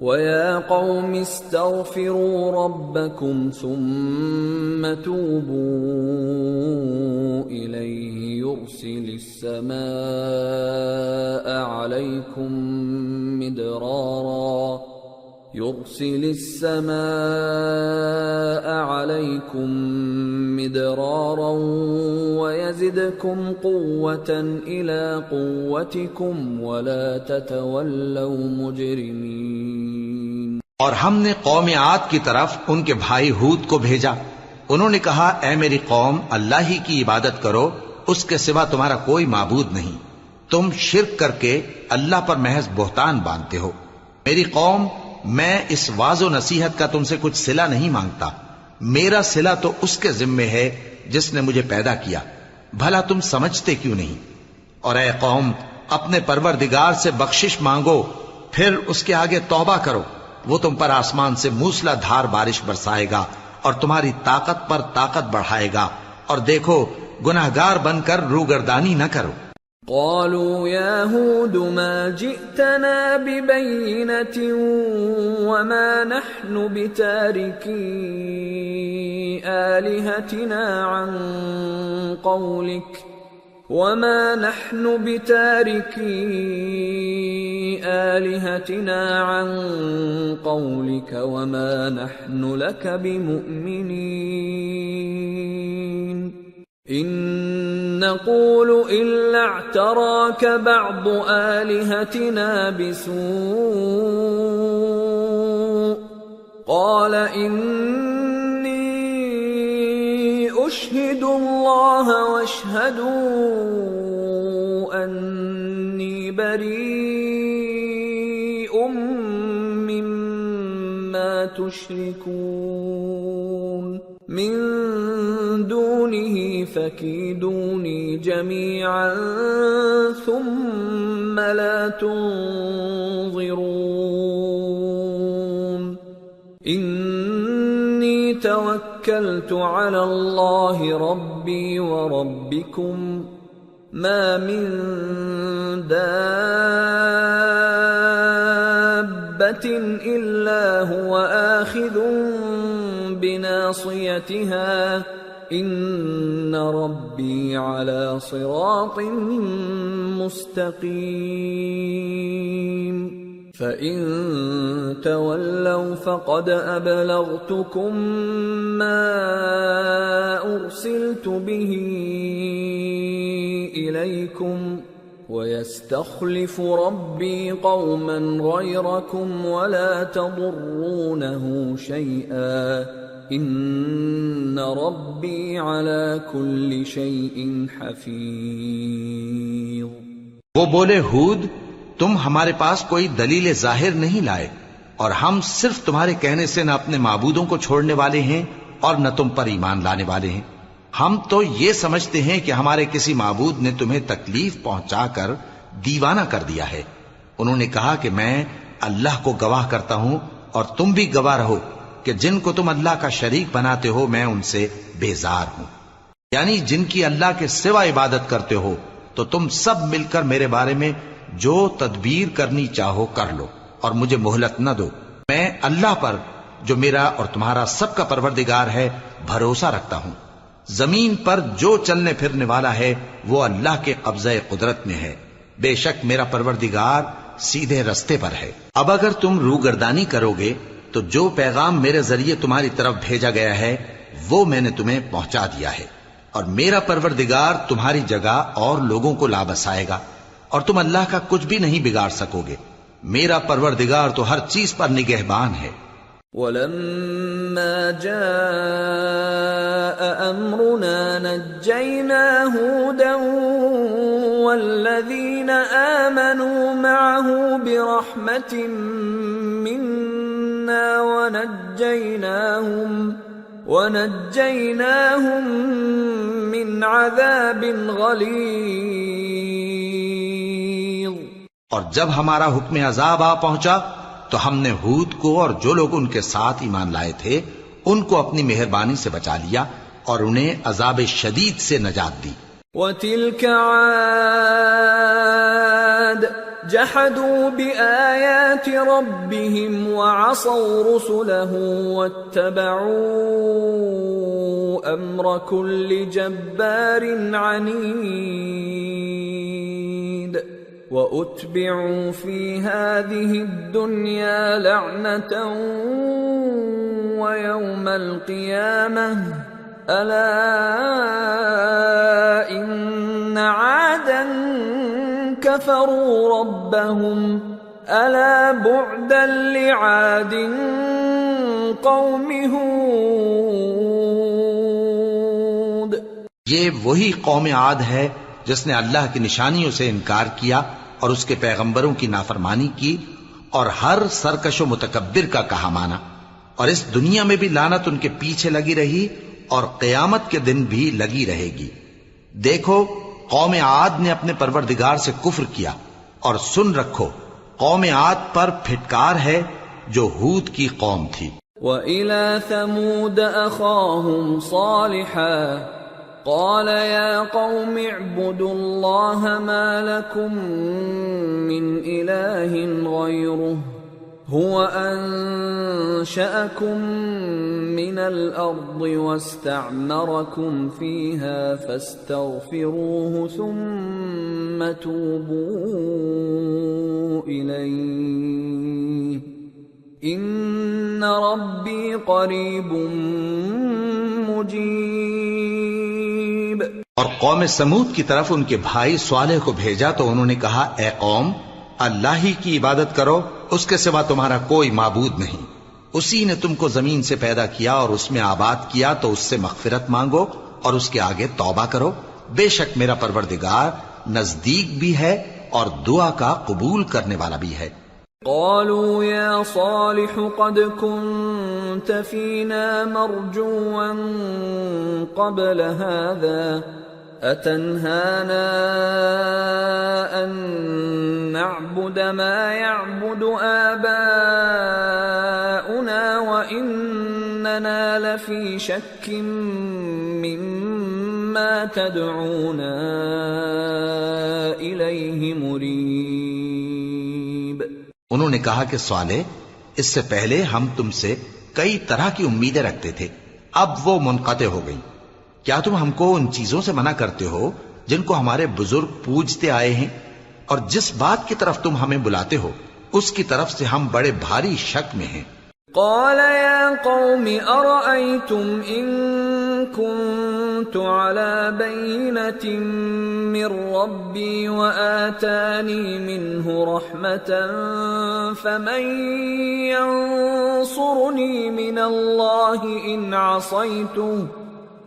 وَيَا قَوْمِ اسْتَغْفِرُوا رَبَّكُمْ ثُمَّ تُوبُوا إِلَيْهِ يُرْسِلِ السَّمَاءَ عَلَيْكُمْ مِدْرَارًا وَيَزِدْكُمْ قُوَّةً إِلَى قُوَّتِكُمْ وَلَا تَتَوَلَّوْا مُجْرِمِينَ۔ اور ہم نے قوم عاد کی طرف ان کے بھائی ہود کو بھیجا، انہوں نے کہا اے میری قوم اللہ ہی کی عبادت کرو، اس کے سوا تمہارا کوئی معبود نہیں، تم شرک کر کے اللہ پر محض بہتان باندھتے ہو۔ میری قوم میں اس واعظ و نصیحت کا تم سے کچھ صلہ نہیں مانگتا، میرا صلہ تو اس کے ذمے ہے جس نے مجھے پیدا کیا، بھلا تم سمجھتے کیوں نہیں؟ اور اے قوم اپنے پروردگار سے بخشش مانگو، پھر اس کے آگے توبہ کرو، وہ تم پر آسمان سے موسلا دھار بارش برسائے گا اور تمہاری طاقت پر طاقت بڑھائے گا، اور دیکھو گناہگار بن کر روگردانی نہ کرو۔ قالوا يا هود ما جئتنا ببينة وما نحن بتاركي آلهتنا عن قولك وما نحن لك بمؤمنين إن نقول إلا اعتراك بعض آلهتنا بسوء قال إني أشهد الله واشهدوا أني بريء مما تشركون من دونه فكيدوني جميعا ثم لا تنظرون إني توكلت على الله ربي وربكم ما من دابة إلا هو آخذ بناصيتها إن ربي على صراط مستقيم فإن تولوا فقد أبلغتكم ما أرسلت به إليكم وَيَسْتَخْلِفُ رَبِّي قَوْمًا غَيْرَكُمْ وَلَا تَضُرُّونَهُ شَيْئًا إِنَّ رَبِّي عَلَى كُلِّ شَيْءٍ حَفِيظٌ۔ وہ بولے ہود تم ہمارے پاس کوئی دلیل ظاہر نہیں لائے اور ہم صرف تمہارے کہنے سے نہ اپنے معبودوں کو چھوڑنے والے ہیں اور نہ تم پر ایمان لانے والے ہیں۔ ہم تو یہ سمجھتے ہیں کہ ہمارے کسی معبود نے تمہیں تکلیف پہنچا کر دیوانہ کر دیا ہے۔ انہوں نے کہا کہ میں اللہ کو گواہ کرتا ہوں اور تم بھی گواہ رہو کہ جن کو تم اللہ کا شریک بناتے ہو میں ان سے بیزار ہوں، یعنی جن کی اللہ کے سوا عبادت کرتے ہو، تو تم سب مل کر میرے بارے میں جو تدبیر کرنی چاہو کر لو اور مجھے مہلت نہ دو۔ میں اللہ پر جو میرا اور تمہارا سب کا پروردگار ہے بھروسہ رکھتا ہوں۔ زمین پر جو چلنے پھرنے والا ہے وہ اللہ کے قبضہ قدرت میں ہے، بے شک میرا پروردگار سیدھے رستے پر ہے۔ اب اگر تم روگردانی کرو گے تو جو پیغام میرے ذریعے تمہاری طرف بھیجا گیا ہے وہ میں نے تمہیں پہنچا دیا ہے، اور میرا پروردگار تمہاری جگہ اور لوگوں کو لا بسائے گا، اور تم اللہ کا کچھ بھی نہیں بگاڑ سکو گے۔ میرا پروردگار تو ہر چیز پر نگہبان ہے۔ وَلَمَّا جَاءَ أَمْرُنَا نَجَّيْنَا هُودًا وَالَّذِينَ آمَنُوا مَعَهُ بِرَحْمَةٍ مِنَّا وَنَجَّيْنَاهُمْ مِنْ عَذَابٍ غَلِيظٍ۔ اور جب ہمارا حکم عذاب آ پہنچا تو ہم نے ہود کو اور جو لوگ ان کے ساتھ ایمان لائے تھے ان کو اپنی مہربانی سے بچا لیا اور انہیں عذاب شدید سے نجات دی۔ وَتِلْكَ عَادٌ جَحَدُوا بِآيَاتِ رَبِّهِمْ وَعَصَوْا رُسُلَهُ وَاتَّبَعُوا أَمْرَ كُلِّ جَبَّارٍ عَنِيدٍ وَأُتْبِعُوا فِي هَذِهِ الدُّنْيَا لَعْنَةً وَيَوْمَ الْقِيَامَةِ أَلَا إِنَّ عَادًا كَفَرُوا رَبَّهُمْ أَلَا بُعْدًا لِعَادٍ قَوْمِ هُودٍ۔ یہ وہی قوم عاد ہے جس نے اللہ کی نشانیوں سے انکار کیا اور اس کے پیغمبروں کی نافرمانی کی اور ہر سرکش و متکبر کا کہا مانا، اور اس دنیا میں بھی لعنت ان کے پیچھے لگی رہی اور قیامت کے دن بھی لگی رہے گی۔ دیکھو قوم عاد نے اپنے پروردگار سے کفر کیا، اور سن رکھو قوم عاد پر پھٹکار ہے جو ہود کی قوم تھی۔ وَإِلَى ثَمُودَ أَخَاهُمْ صَالِحًا قَالَ يَا قَوْمِ اعْبُدُوا اللَّهَ مَا لَكُمْ مِنْ إِلَٰهٍ غَيْرُهُ هُوَ أَنشَأَكُم مِّنَ الْأَرْضِ وَاسْتَعْمَرَكُمْ فِيهَا فَاسْتَغْفِرُوهُ ثُمَّ تُوبُوا إِلَيْهِ إِنَّ رَبِّي قَرِيبٌ مُّجِيبٌ۔ اور قوم سمود کی طرف ان کے بھائی صالح کو بھیجا تو انہوں نے کہا اے قوم اللہ ہی کی عبادت کرو، اس کے سوا تمہارا کوئی معبود نہیں۔ اسی نے تم کو زمین سے پیدا کیا اور اس میں آباد کیا، تو اس سے مغفرت مانگو اور اس کے آگے توبہ کرو، بے شک میرا پروردگار نزدیک بھی ہے اور دعا کا قبول کرنے والا بھی ہے۔ قالوا يا صالح قد كنت فينا مرجوا قبل هذا أتنهانا أن نعبد ما يعبد آباؤنا وإننا لفي شك مما تدعونا إليه مريب۔ انہوں نے کہا کہ صالح اس سے پہلے ہم تم سے کئی طرح کی امیدیں رکھتے تھے، اب وہ منقطع ہو گئی۔ کیا تم ہم کو ان چیزوں سے منع کرتے ہو جن کو ہمارے بزرگ پوجتے آئے ہیں، اور جس بات کی طرف تم ہمیں بلاتے ہو اس کی طرف سے ہم بڑے بھاری شک میں ہیں۔ قال يا قوم أرأيتم إن كنت على بينة من ربي وآتاني منه رحمة فمن ينصرني من الله إن عصيته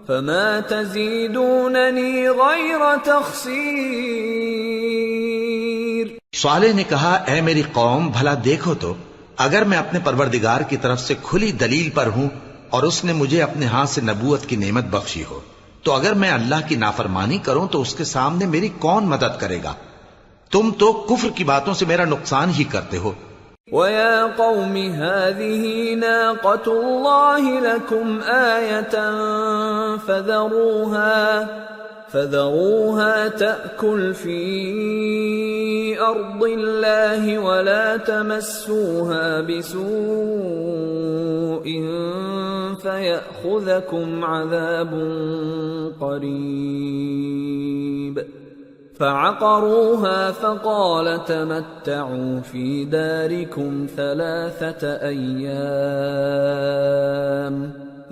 فما تزيدونني غير تخسير۔ صالح نے کہا اے میری قوم بھلا دیکھو تو اگر میں اپنے پروردگار کی طرف سے کھلی دلیل پر ہوں اور اس نے مجھے اپنے ہاتھ سے نبوت کی نعمت بخشی ہو تو اگر میں اللہ کی نافرمانی کروں تو اس کے سامنے میری کون مدد کرے گا؟ تم تو کفر کی باتوں سے میرا نقصان ہی کرتے ہو۔ وَيَا قَوْمِ هَذِهِ نَاقَةُ اللَّهِ لَكُمْ آيَةً فَذَرُوهَا تَأْكُلْ فِي أَرْضِ اللَّهِ وَلَا تَمَسُّوهَا بِسُوءٍ فَيَأْخُذَكُمْ عَذَابٌ قَرِيبٌ۔ فَعَقَرُوهَا فَقَالَ تَمَتَّعُوا فِي دَارِكُمْ 3 أَيَّامٍ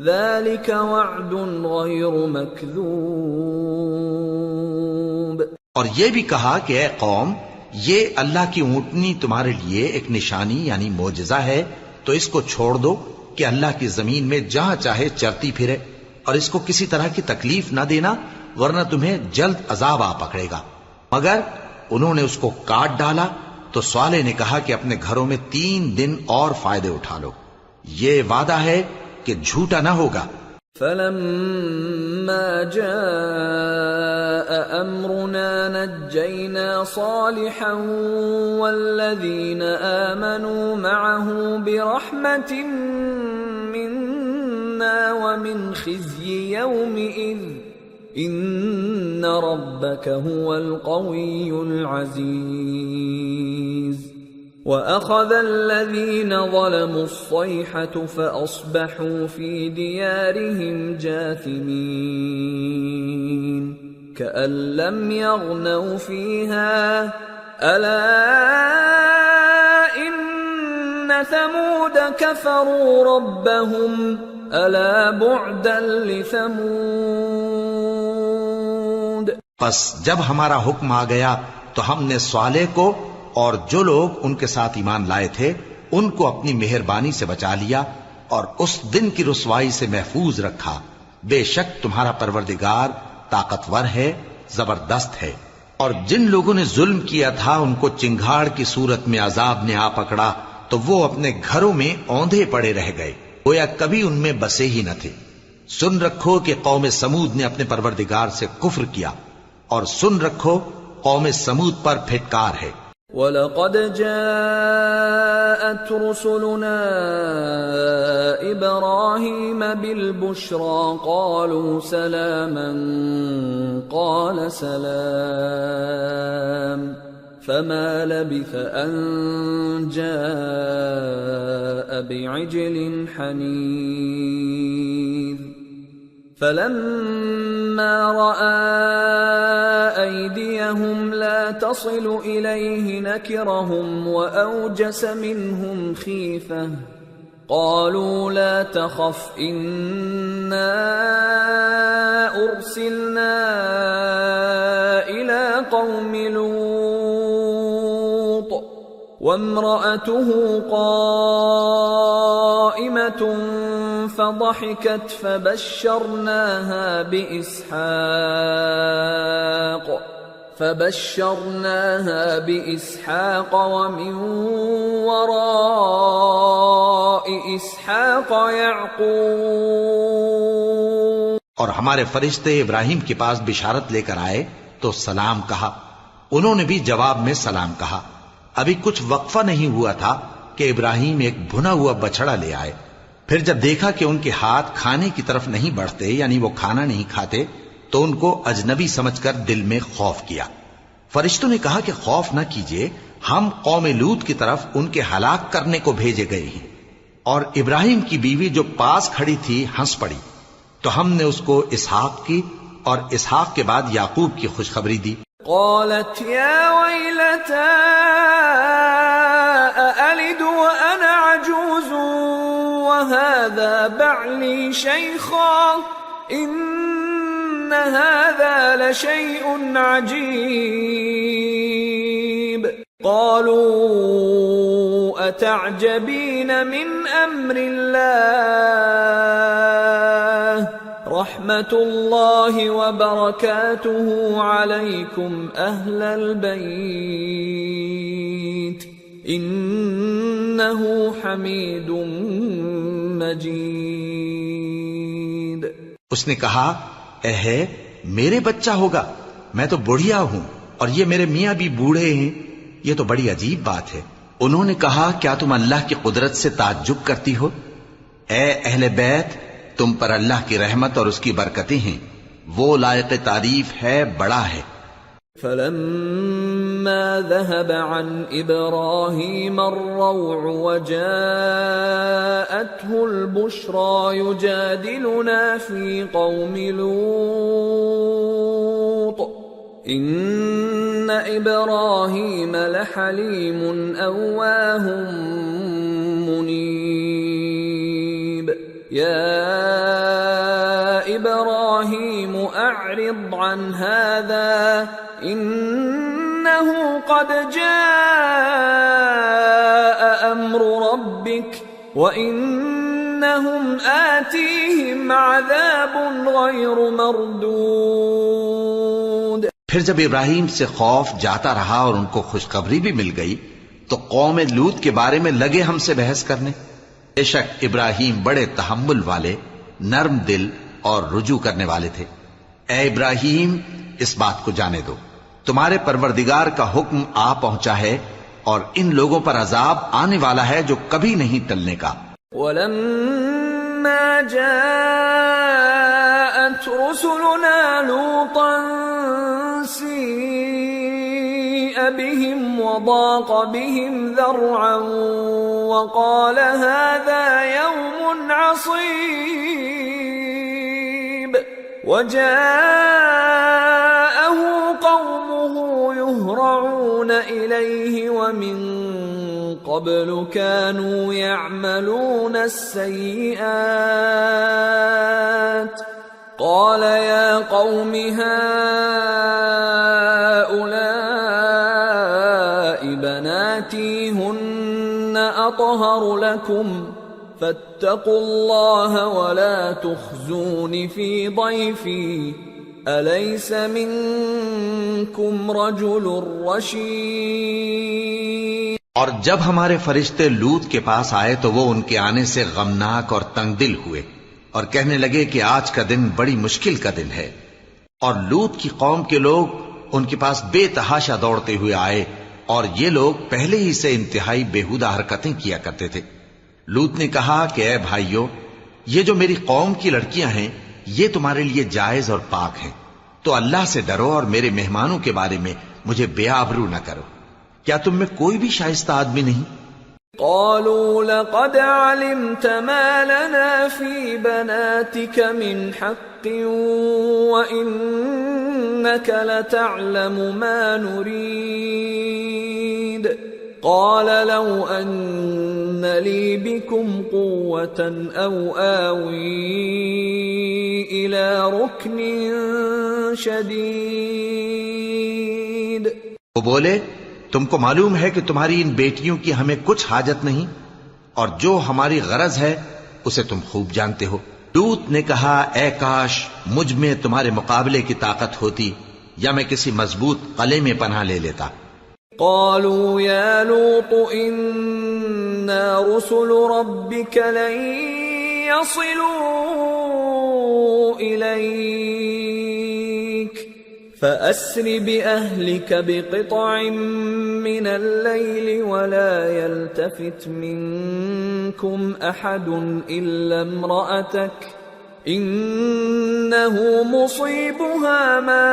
ذَلِكَ وَعْدٌ غَيْرُ مَكْذُوبٍ۔ اور یہ بھی کہا کہ اے قوم یہ اللہ کی اونٹنی تمہارے لیے ایک نشانی یعنی معجزہ ہے تو اس کو چھوڑ دو کہ اللہ کی زمین میں جہاں چاہے چرتی پھرے اور اس کو کسی طرح کی تکلیف نہ دینا ورنہ تمہیں جلد عذاب آ پکڑے گا۔ مگر انہوں نے اس کو کاٹ ڈالا تو صالح نے کہا کہ اپنے گھروں میں 3 دن اور فائدے اٹھا لو، یہ وعدہ ہے کہ جھوٹا نہ ہوگا۔ فَلَمَّا جَاءَ أَمْرُنَا نَجَّيْنَا صَالِحًا وَالَّذِينَ آمَنُوا مَعَهُ بِرَحْمَةٍ مِنَّا وَمِنْ خِزْيِ يَوْمِئِذٍ إِنَّ رَبَّكَ هُوَ الْقَوِيُّ الْعَزِيزُ۔ وَأَخَذَ الَّذِينَ ظَلَمُوا الصَّيْحَةُ فَأَصْبَحُوا فِي دِيَارِهِمْ جَاثِمِينَ كَأَن لَّمْ يَغْنَوْا فِيهَا أَلَا إِنَّ ثَمُودَ كَفَرُوا رَبَّهُمْ أَلَا بُعْدًا لِثَمُودَ۔ پس جب ہمارا حکم آ گیا تو ہم نے صالح کو اور جو لوگ ان کے ساتھ ایمان لائے تھے ان کو اپنی مہربانی سے بچا لیا اور اس دن کی رسوائی سے محفوظ رکھا۔ بے شک تمہارا پروردگار طاقتور ہے، زبردست ہے۔ اور جن لوگوں نے ظلم کیا تھا ان کو چنگھاڑ کی صورت میں عذاب نے آ پکڑا تو وہ اپنے گھروں میں اوندھے پڑے رہ گئے، گویا کبھی ان میں بسے ہی نہ تھے۔ سن رکھو کہ قوم سمود نے اپنے پروردگار سے کفر کیا، اور سن رکھو قوم سمود پر پھٹکار ہے۔ وَلَقَدْ جَاءَتْ رُسُلُنَا إِبْرَاهِيمَ بِالْبُشْرَى قَالُوا سَلَامًا قَالَ سَلَامٌ فَمَا لَبِثَ أَن جَاءَ بِعِجْلٍ حَنِيذٍ فَلَمَّا رَأَى أَيْدِيَهُمْ لَا تَصِلُ إِلَيْهِ نَكِرَهُمْ وَأَوْجَسَ مِنْهُمْ خِيفَةً قَالُوا لَا تَخَفْ إِنَّا أُرْسِلْنَا إِلَى قَوْمِ لُوطٍ وَامْرَأَتُهُ قَائِمَةٌ فَضَحِكَتْ فَبَشَّرْنَاهَا بِإِسْحَاقَ وَمِن وَرَاءِ إِسْحَاقَ يَعْقُوبَ۔ اور ہمارے فرشتے ابراہیم کے پاس بشارت لے کر آئے تو سلام کہا، انہوں نے بھی جواب میں سلام کہا۔ ابھی کچھ وقفہ نہیں ہوا تھا کہ ابراہیم ایک بھنا ہوا بچڑا لے آئے۔ پھر جب دیکھا کہ ان کے ہاتھ کھانے کی طرف نہیں بڑھتے یعنی وہ کھانا نہیں کھاتے تو ان کو اجنبی سمجھ کر دل میں خوف کیا۔ فرشتوں نے کہا کہ خوف نہ کیجیے، ہم قوم لوط کی طرف ان کے ہلاک کرنے کو بھیجے گئے ہیں۔ اور ابراہیم کی بیوی جو پاس کھڑی تھی ہنس پڑی تو ہم نے اس کو اسحاق کی اور اسحاق کے بعد یعقوب کی خوشخبری دی۔ قالت يا ويلتى أألد وأنا عجوز وهذا بعلي شيخا إن هذا لشيء عجيب قالوا أتعجبين من أمر الله رحمة الله وبركاته عليكم أهل البيت إنه حميد مجيد۔ اس نے کہا اے ہے میرے بچہ ہوگا، میں تو بڑھیا ہوں اور یہ میرے میاں بھی بوڑھے ہیں، یہ تو بڑی عجیب بات ہے۔ انہوں نے کہا کیا تم اللہ کی قدرت سے تعجب کرتی ہو؟ اے اہل بیت، تم پر اللہ کی رحمت اور اس کی برکتیں ہیں، وہ لائق تعریف ہے، بڑا ہے۔ فلما ذهب عن إبراهيم الروع وجاءته البشرى يجادلنا في قوم لوط إن إبراهيم لحليم أواه منيب يا إبراهيم أعرض عن هذا إنه قد جاء أمر ربك وإنهم آتيهم عذاب غير مردود۔ پھر جب ابراہیم سے خوف جاتا رہا اور ان کو خوشخبری بھی مل گئی تو قوم لوط کے بارے میں لگے ہم سے بحث کرنے۔ بے شک ابراہیم بڑے تحمل والے، نرم دل اور رجوع کرنے والے تھے۔ اے ابراہیم، اس بات کو جانے دو، تمہارے پروردگار کا حکم آ پہنچا ہے اور ان لوگوں پر عذاب آنے والا ہے جو کبھی نہیں ٹلنے کا۔ وَلَمَّا جَاءَتْ رُسُلُنَا لُوطًا سِيءَ بِهِمْ وَضَاقَ بِهِمْ ذَرْعًا وَقَالَ هَذَا يَوْمٌ عَصِيبٌ وَجَاءَهُ قَوْمُهُ يُهْرَعُونَ إِلَيْهِ وَمِن قَبْلُ كَانُوا يَعْمَلُونَ السَّيِّئَاتِ قَالَ يَا قَوْمِ هَؤُلَاءِ بَنَاتِي هُنَّ أَطْهَرُ لَكُمْ فَاتَّقُوا اللَّهَ وَلَا تُخْزُونِ فِي ضَيْفِي أَلَيْسَ مِنكُمْ رَجُلٌ رَّشِيدٌ۔ اور جب ہمارے فرشتے لوط کے پاس آئے تو وہ ان کے آنے سے غمناک اور تنگ دل ہوئے اور کہنے لگے کہ آج کا دن بڑی مشکل کا دن ہے۔ اور لوط کی قوم کے لوگ ان کے پاس بے تحاشا دوڑتے ہوئے آئے اور یہ لوگ پہلے ہی سے انتہائی بیہودہ حرکتیں کیا کرتے تھے۔ لوط نے کہا کہ اے بھائیو، یہ جو میری قوم کی لڑکیاں ہیں یہ تمہارے لیے جائز اور پاک ہیں، تو اللہ سے ڈرو اور میرے مہمانوں کے بارے میں مجھے بے آبرو نہ کرو۔ کیا تم میں کوئی بھی شائستہ آدمی نہیں؟ قالوا لقد علمت ما لنا في بناتك من حق وإنك لتعلم ما نريد قال لو أن لي بكم قوة أو آوي إلى ركن شديد۔ وہ بولے تم کو معلوم ہے کہ تمہاری ان بیٹیوں کی ہمیں کچھ حاجت نہیں اور جو ہماری غرض ہے اسے تم خوب جانتے ہو۔ لوط نے کہا اے کاش مجھ میں تمہارے مقابلے کی طاقت ہوتی یا میں کسی مضبوط قلعے میں پناہ لے لیتا۔ قالوا يا لوط إنا رسل ربك لن يصلوا إليك فأسر بأهلك بقطع من الليل ولا يلتفت منكم أحد إلا امرأتك إنه مصيبها ما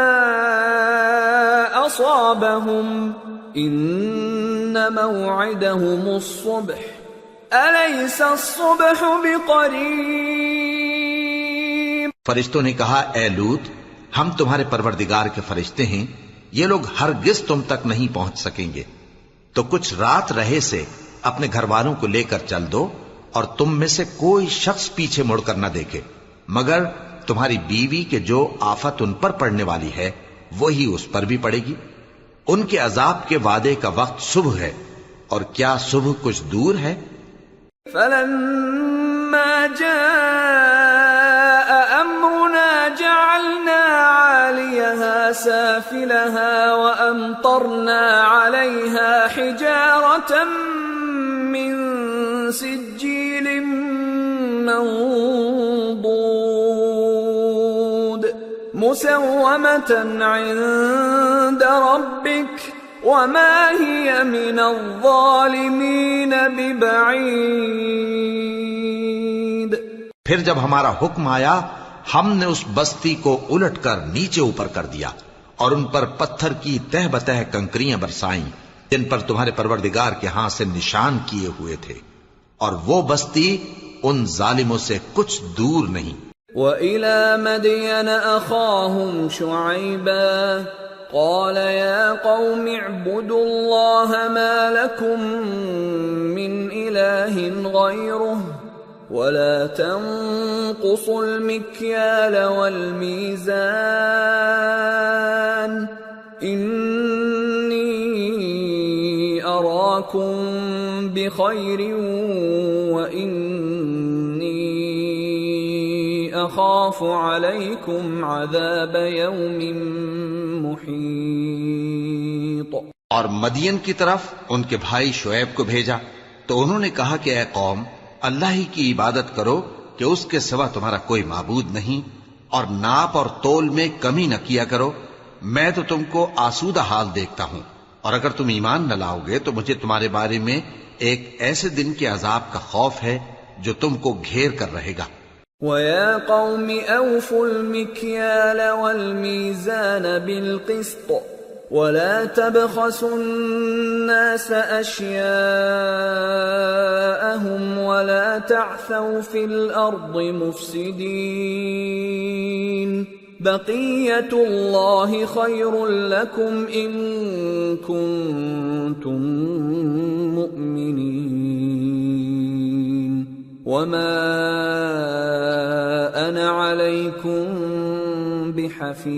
أصابهم إن موعدهم الصبح أليس الصبح بقريب۔ فرشتوں نے کہا اے لوط ہم تمہارے پروردگار کے فرشتے ہیں، یہ لوگ ہرگز تم تک نہیں پہنچ سکیں گے، تو کچھ رات رہے سے اپنے گھر والوں کو لے کر چل دو اور تم میں سے کوئی شخص پیچھے مڑ کر نہ دیکھے مگر تمہاری بیوی کے جو آفت ان پر پڑنے والی ہے وہی اس پر بھی پڑے گی۔ ان کے عذاب کے وعدے کا وقت صبح ہے، اور کیا صبح کچھ دور ہے؟ فلما جاء أمرنا جعلنا عاليها سافلها وأمطرنا عليها حجارة من سجيل منضود مسومة عند ربك وما هي من الظالمين ببعيد۔ پھر جب ہمارا حکم آیا ہم نے اس بستی کو الٹ کر نیچے اوپر کر دیا اور ان پر پتھر کی تہ بتہ کنکریاں برسائیں جن پر تمہارے پروردگار کے ہاں سے نشان کیے ہوئے تھے، اور وہ بستی ان ظالموں سے کچھ دور نہیں۔ وَإِلَى مَدْيَنَ أَخَاهُمْ شُعَيْبًا قال يا قوم اعبدوا الله ما لكم من إله غيره ولا تنقصوا المكيال والميزان إني أراكم بخير وإني أخاف عليكم عذاب يوم محيط۔ اور مدین کی طرف ان کے بھائی شعیب کو بھیجا تو انہوں نے کہا کہ اے قوم، اللہ ہی کی عبادت کرو کہ اس کے سوا تمہارا کوئی معبود نہیں، اور ناپ اور تول میں کمی نہ کیا کرو، میں تو تم کو آسودہ حال دیکھتا ہوں، اور اگر تم ایمان نہ لاؤ گے تو مجھے تمہارے بارے میں ایک ایسے دن کے عذاب کا خوف ہے جو تم کو گھیر کر رہے گا۔ وَيَا قَوْمِ أَوْفُوا الْمِكْيَالَ وَالْمِيزَانَ بِالْقِسْطِ وَلَا تَبْخَسُوا النَّاسَ أَشْيَاءَهُمْ وَلَا تَعْثَوْا فِي الْأَرْضِ مُفْسِدِينَ بَقِيَّةُ اللَّهِ خَيْرٌ لَكُمْ إِن كُنتُم مُّؤْمِنِينَ وَمَا أَنَا عَلَيْكُمْ بِحَفِيظٍ۔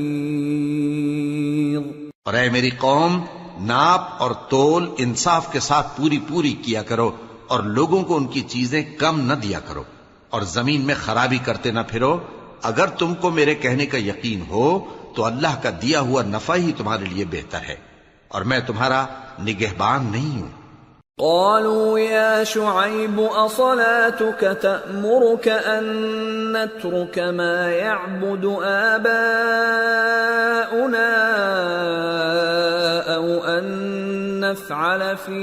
اور اے میری قوم، ناپ اور تول انصاف کے ساتھ پوری پوری کیا کرو، اور لوگوں کو ان کی چیزیں کم نہ دیا کرو، اور زمین میں خرابی کرتے نہ پھرو۔ اگر تم کو میرے کہنے کا یقین ہو تو اللہ کا دیا ہوا نفع ہی تمہارے لیے بہتر ہے، اور میں تمہارا نگہبان نہیں ہوں۔ قالوا يا شعيب أصلاتك تأمرك أن نترك ما يعبد آباؤنا أو أن نفعل في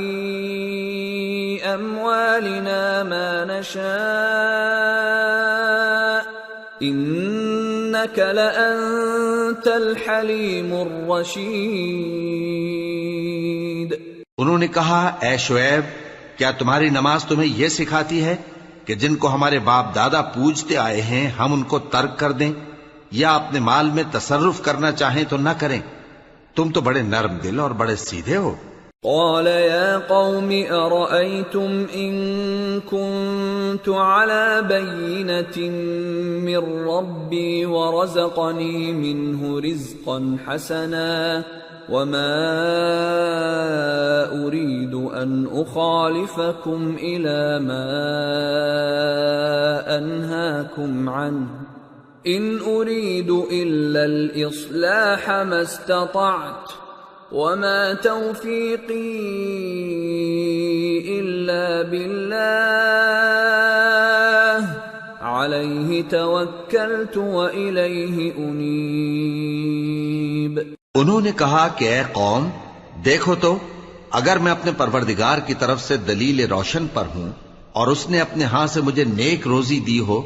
أموالنا ما نشاء إنك لأنت الحليم الرشيد۔ انہوں نے کہا اے شعیب، کیا تمہاری نماز تمہیں یہ سکھاتی ہے کہ جن کو ہمارے باپ دادا پوجتے آئے ہیں ہم ان کو ترک کر دیں، یا اپنے مال میں تصرف کرنا چاہیں تو نہ کریں؟ تم تو بڑے نرم دل اور بڑے سیدھے ہو۔ قال يا قوم أرأيتم إن كنت على بينة من ربي ورزقني منه رزقا حسنا وما أريد أن أخالفكم إلى ما أنهاكم عنه إن أريد إلا الإصلاح ما استطعت وما توفيقي إلا بالله عليه توكلت وإليه أنيب۔ انہوں نے کہا کہ اے قوم، دیکھو تو اگر میں اپنے پروردگار کی طرف سے دلیل روشن پر ہوں اور اس نے اپنے ہاں سے مجھے نیک روزی دی ہو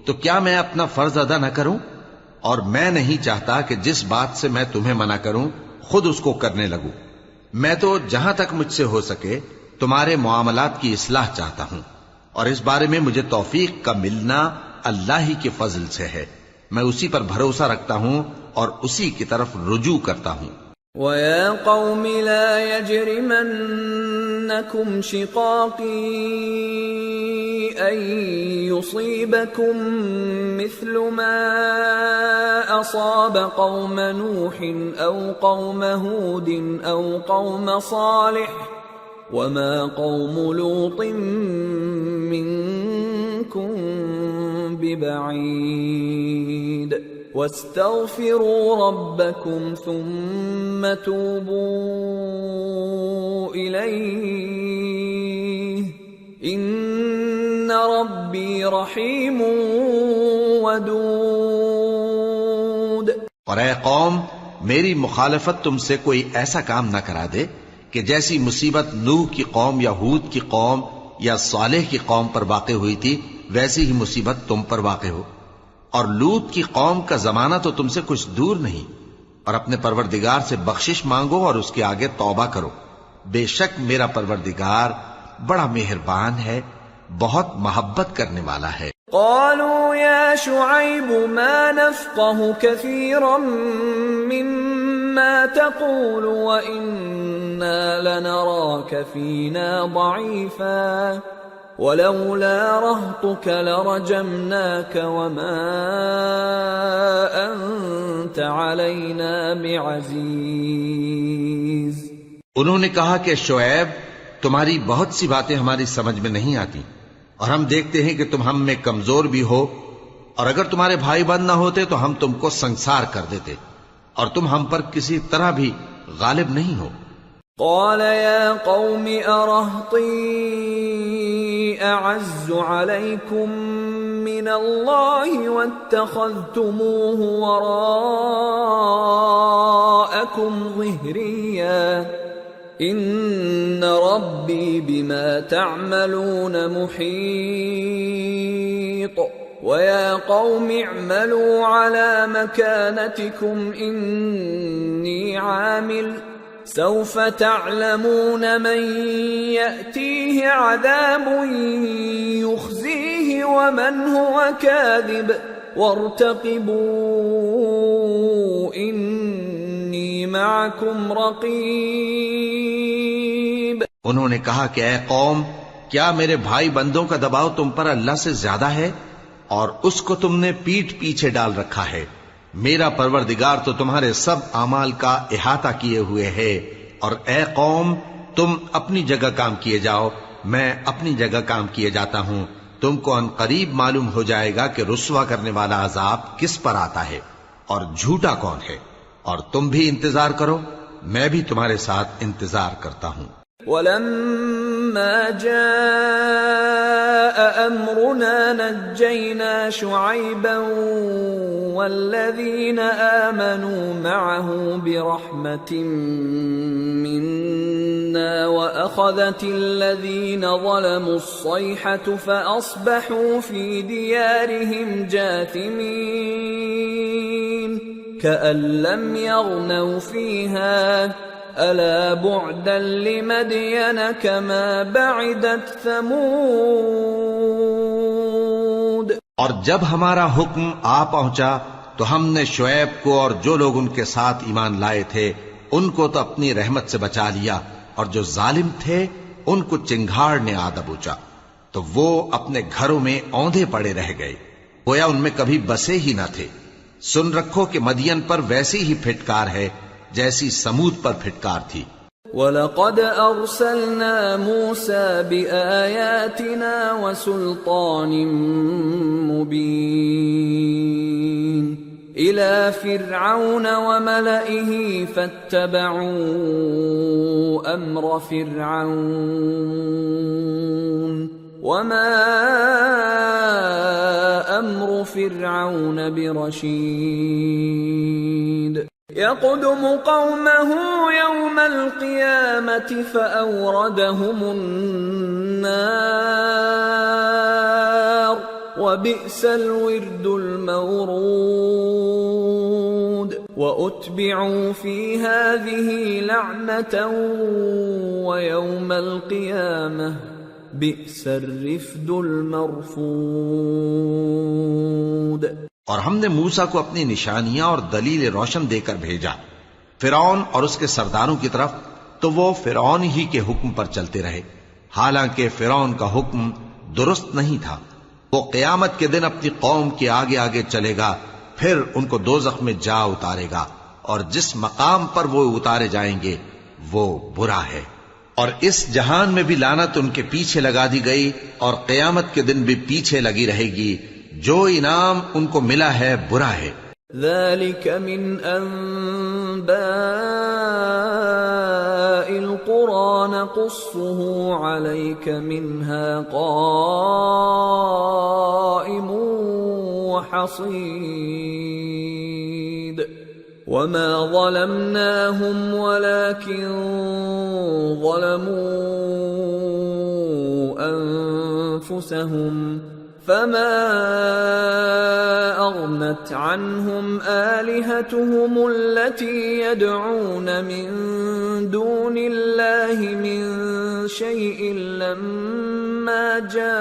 تو کیا میں اپنا فرض ادا نہ کروں؟ اور میں نہیں چاہتا کہ جس بات سے میں تمہیں منع کروں خود اس کو کرنے لگوں۔ میں تو جہاں تک مجھ سے ہو سکے تمہارے معاملات کی اصلاح چاہتا ہوں، اور اس بارے میں مجھے توفیق کا ملنا اللہ ہی کے فضل سے ہے۔ میں اسی پر بھروسہ رکھتا ہوں اور اسی کی طرف رجوع کرتا ہوں۔ وَيَا قَوْمِ لَا يَجْرِمَنَّكُمْ شِقَاقِي أن يصيبكم مثل ما أصاب قوم نوح أو قوم هود أو قوم صالح وما قوم لوط منكم ببعيد واستغفروا ربكم ثم توبوا إليه إن ربي رحيم ودود۔ اور اے قوم، میری مخالفت تم سے کوئی ایسا کام نہ کرا دے کہ جیسی مصیبت نوح کی قوم یا ہود کی قوم یا صالح کی قوم پر واقع ہوئی تھی ویسی ہی مصیبت تم پر واقع ہو۔ اور لوط کی قوم کا زمانہ تو تم سے کچھ دور نہیں۔ اور اپنے پروردگار سے بخشش مانگو اور اس کے آگے توبہ کرو، بے شک میرا پروردگار بڑا مہربان ہے، بہت محبت کرنے والا ہے۔ قالوا يا شعيب ما نفقه كثيرا مما تقول وإنا لنراك فينا ضعيفا ولولا رهطك لرجمناك وما أنت علينا بعزيز۔ انہوں نے کہا کہ شعیب، تمہاری بہت سی باتیں ہماری سمجھ میں نہیں آتی، اور ہم دیکھتے ہیں کہ تم ہم میں کمزور بھی ہو، اور اگر تمہارے بھائی بند نہ ہوتے تو ہم تم کو سنسار کر دیتے، اور تم ہم پر کسی طرح بھی غالب نہیں ہو۔ قال يا قوم أرهطي أعز عليكم من الله واتخذتموه وراءكم ظهريا إن ربي بما تعملون محيط ويا قوم اعملوا على مكانتكم إني عامل سوف تعلمون من يأتيه عذاب يخزيه ومن هو كاذب وارتقبوا إني معكم رقيب۔ انہوں نے کہا کہ اے قوم، کیا میرے بھائی بندوں کا دباؤ تم پر اللہ سے زیادہ ہے، اور اس کو تم نے پیٹھ پیچھے ڈال رکھا ہے؟ میرا پروردگار تو تمہارے سب اعمال کا احاطہ کیے ہوئے ہے، اور اے قوم، تم اپنی جگہ کام کیے جاؤ، میں اپنی جگہ کام کیے جاتا ہوں۔ تم کو ان قریب معلوم ہو جائے گا کہ رسوا کرنے والا عذاب کس پر آتا ہے اور جھوٹا کون ہے، اور تم بھی انتظار کرو، میں بھی تمہارے ساتھ انتظار کرتا ہوں۔ وَلَمَّا جَاءَ أَمْرُنَا نَجَّيْنَا شُعَيْبًا وَالَّذِينَ آمَنُوا مَعَهُ بِرَحْمَةٍ مِنَّا وَأَخَذَتِ الَّذِينَ ظَلَمُوا الصَّيْحَةُ فَأَصْبَحُوا فِي دِيَارِهِمْ جَاثِمِينَ كَأَن لَّمْ يَغْنَوْا فِيهَا أَلَا بُعْدًا لِمَدْيَنَ كَمَا بَعِدَتْ ثَمُودُ۔ اور جب ہمارا حکم آ پہنچا تو ہم نے شعیب کو اور جو لوگ ان کے ساتھ ایمان لائے تھے ان کو تو اپنی رحمت سے بچا لیا، اور جو ظالم تھے ان کو چنگھاڑ نے آ دبوچا، تو وہ اپنے گھروں میں اوندھے پڑے رہ گئے، گویا ان میں کبھی بسے ہی نہ تھے۔ سن رکھو کہ مدین پر ویسی ہی پھٹکار ہے جیسی سمود پر پھٹکار تھی۔ وَلَقَدْ أَرْسَلْنَا مُوسَى بِآيَاتِنَا وَسُلْطَانٍ مُبِينٍ إِلَى فِرْعَوْنَ وَمَلَئِهِ فَاتَّبَعُوا أَمْرَ فِرْعَوْنَ وَمَا أَمْرُ فِرْعَوْنَ بِرَشِيدٍ يَقْدُمُ قَوْمَهُ يَوْمَ الْقِيَامَةِ فَأَوْرَدَهُمُ النَّارَ وَبِئْسَ الْوِرْدُ الْمَوْرُودُ وَأُتْبِعُوا فِي هَذِهِ لَعْنَةً وَيَوْمَ الْقِيَامَةِ بِئْسَ الرِّفْدُ الْمَرْفُودُ۔ اور ہم نے موسیٰ کو اپنی نشانیاں اور دلیل روشن دے کر بھیجا فرعون اور اس کے سرداروں کی طرف، تو وہ فرعون ہی کے حکم پر چلتے رہے، حالانکہ فرعون کا حکم درست نہیں تھا۔ وہ قیامت کے دن اپنی قوم کے آگے آگے چلے گا، پھر ان کو دوزخ میں جا اتارے گا، اور جس مقام پر وہ اتارے جائیں گے وہ برا ہے۔ اور اس جہان میں بھی لعنت ان کے پیچھے لگا دی گئی، اور قیامت کے دن بھی پیچھے لگی رہے گی۔ جو انعام ان کو ملا ہے برا ہے۔ ذلك من أنباء القرى نقصه عليك منها قائم وحصيد وما ظلمناهم ولكن ظلموا أنفسهم فما أغنت عنهم آلهتهم التي يدعون من دون الله من شيء لما جاء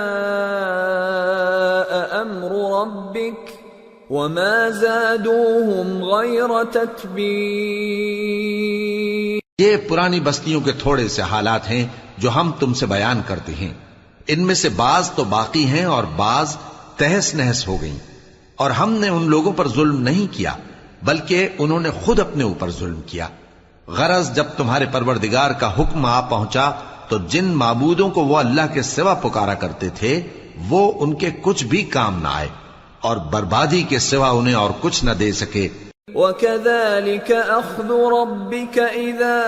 أمر ربك وما زادوهم غير تتبيب۔ یہ پرانی بستیوں کے تھوڑے سے حالات ہیں جو ہم تم سے بیان کرتے ہیں۔ ان میں سے بعض تو باقی ہیں اور بعض تہس نہس ہو گئیں، اور ہم نے ان لوگوں پر ظلم نہیں کیا بلکہ انہوں نے خود اپنے اوپر ظلم کیا۔ غرض جب تمہارے پروردگار کا حکم آ پہنچا تو جن معبودوں کو وہ اللہ کے سوا پکارا کرتے تھے وہ ان کے کچھ بھی کام نہ آئے، اور بربادی کے سوا انہیں اور کچھ نہ دے سکے۔ وَكَذَلِكَ أَخْذُ رَبِّكَ إِذَا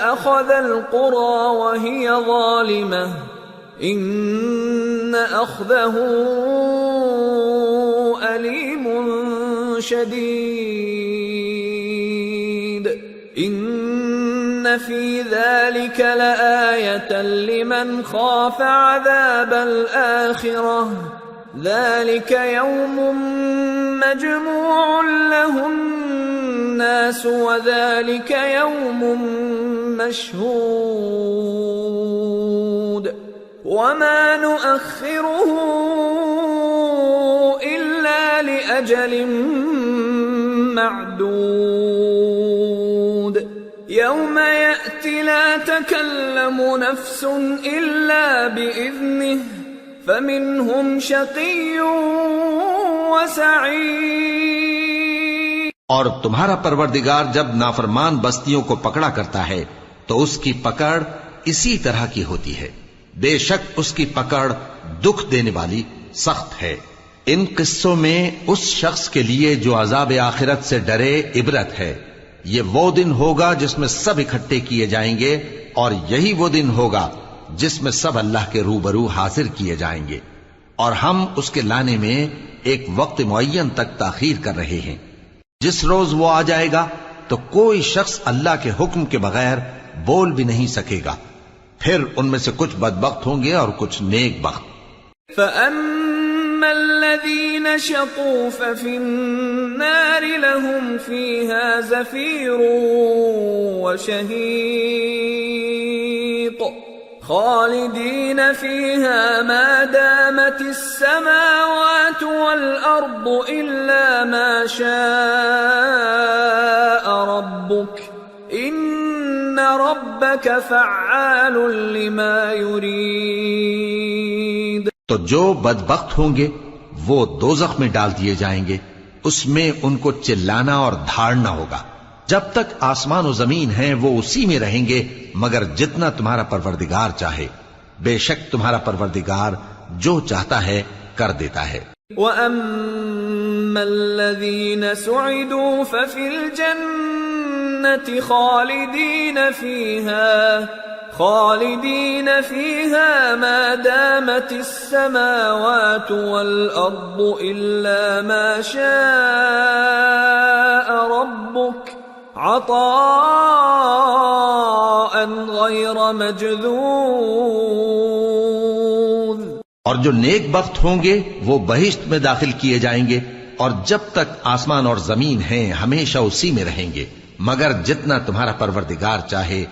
أَخَذَ الْقُرَى وَهِيَ ظَالِمَةٌ إِنَّ أَخْذَهُ أَلِيمٌ شَدِيدٌ إِنَّ فِي ذَلِكَ لَآيَةً لِمَنْ خَافَ عَذَابَ الْآخِرَةِ ذلك يوم مجموع له الناس وذلك يوم مشهود وما نؤخره إلا لأجل معدود يوم يأتي لا تكلم نفس إلا بإذنه فَمِنْهُمْ شَقِيٌّ وَسَعِيدٌ۔ اور تمہارا پروردگار جب نافرمان بستیوں کو پکڑا کرتا ہے تو اس کی پکڑ اسی طرح کی ہوتی ہے، بے شک اس کی پکڑ دکھ دینے والی سخت ہے۔ ان قصوں میں اس شخص کے لیے جو عذاب آخرت سے ڈرے عبرت ہے۔ یہ وہ دن ہوگا جس میں سب اکٹھے کیے جائیں گے، اور یہی وہ دن ہوگا جس میں سب اللہ کے روبرو حاضر کیے جائیں گے، اور ہم اس کے لانے میں ایک وقت معین تک تاخیر کر رہے ہیں۔ جس روز وہ آ جائے گا تو کوئی شخص اللہ کے حکم کے بغیر بول بھی نہیں سکے گا، پھر ان میں سے کچھ بدبخت ہوں گے اور کچھ نیک بخت۔ فَأَمَّا الَّذِينَ شَقُوا فَفِي النَّارِ لَهُمْ فِيهَا زَفِيرٌ وَشَهِيقٌ خالدين فيها ما دامت السماوات والأرض إلا ما شاء ربك إن ربك فعال لما يريد۔ تو جو بدبخت ہوں گے وہ دوزخ میں ڈال دیے جائیں گے، اس میں ان کو چلانا اور دھاڑنا ہوگا۔ جب تک آسمان و زمین ہیں وہ اسی میں رہیں گے مگر جتنا تمہارا پروردگار چاہے، بے شک تمہارا پروردگار جو چاہتا ہے کر دیتا ہے۔ وَأَمَّا الَّذِينَ سُعِدُوا فَفِي الْجَنَّةِ خالدين فيها ما دامت السماوات والأرض إلا ما شاء ربك عطاء غير مجذوذ۔ اور جو نیک بخت ہوں گے وہ بہشت میں داخل کیے جائیں گے، اور جب تک آسمان اور زمین ہیں ہمیشہ اسی میں رہیں گے مگر جتنا تمہارا پروردگار چاہے۔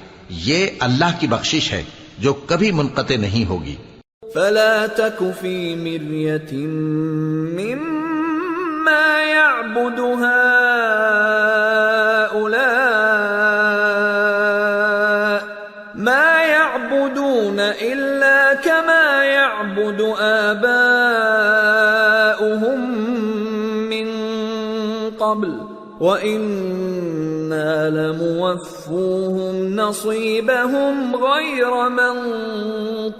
یہ اللہ کی بخشش ہے جو کبھی منقطع نہیں ہوگی۔ فلا تك في مرية مما يعبد هؤلاء ما يعبد يعبدون إلا كما يعبد آباؤهم من قبل وَإِنَّا لَمُوَفُّوهُمْ نَصِيبَهُمْ غَيْرَ مَنْقُوصٍ۔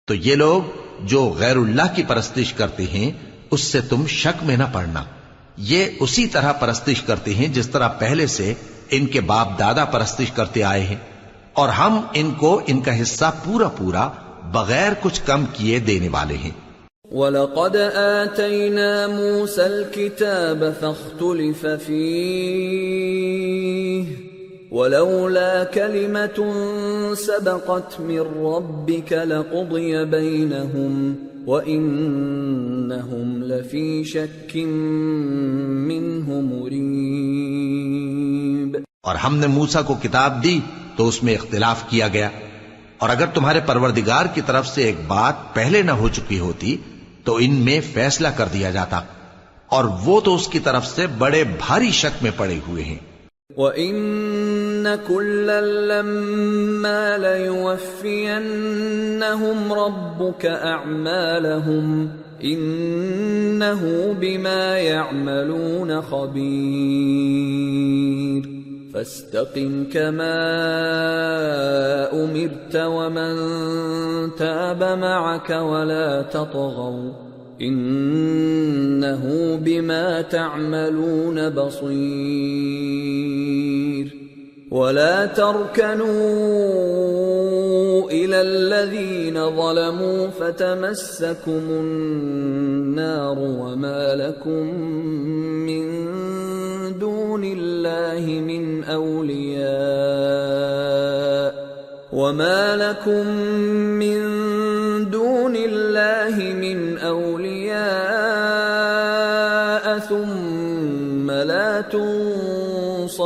تو یہ لوگ جو غیر اللہ کی پرستش کرتے ہیں اس سے تم شک میں نہ پڑنا، یہ اسی طرح پرستش کرتے ہیں جس طرح پہلے سے ان کے باپ دادا پرستش کرتے آئے ہیں، اور ہم ان کو ان کا حصہ پورا پورا بغیر کچھ کم کیے دینے والے ہیں۔ وَلَقَدْ آتَيْنَا مُوسَى الْكِتَابَ فَاخْتُلِفَ فِيهِ وَلَوْلَا كَلِمَةٌ سَبَقَتْ مِنْ رَبِّكَ لَقُضِيَ بَيْنَهُمْ وَإِنَّهُمْ لَفِي شَكٍّ مِّنْهُ مُرِيبٍ۔ اور ہم نے موسیٰ کو کتاب دی تو اس میں اختلاف کیا گیا، اور اگر تمہارے پروردگار کی طرف سے ایک بات پہلے نہ ہو چکی ہوتی تو ان میں فیصلہ کر دیا جاتا، اور وہ تو اس کی طرف سے بڑے بھاری شک میں پڑے ہوئے ہیں۔ وَإِنَّ كُلًّا لَمَّا لَيُوَفِّيَنَّهُمْ رَبُّكَ أَعْمَالَهُمْ إِنَّهُ بِمَا يَعْمَلُونَ خَبِيرٌ فَاسْتَقِمْ كَمَا أُمِرْتَ وَمَنْ تَابَ مَعَكَ وَلَا تَطْغَوْا إِنَّهُ بِمَا تَعْمَلُونَ بَصِيرٌ وَلَا تَرْكَنُوا إِلَى الَّذِينَ ظَلَمُوا فَتَمَسَّكُمُ النَّارُ وَمَا لَكُمْ مِنْ دون اللہ من اولیاء وما لکم من دون اللہ من اولیاء ثم لا تنصرون۔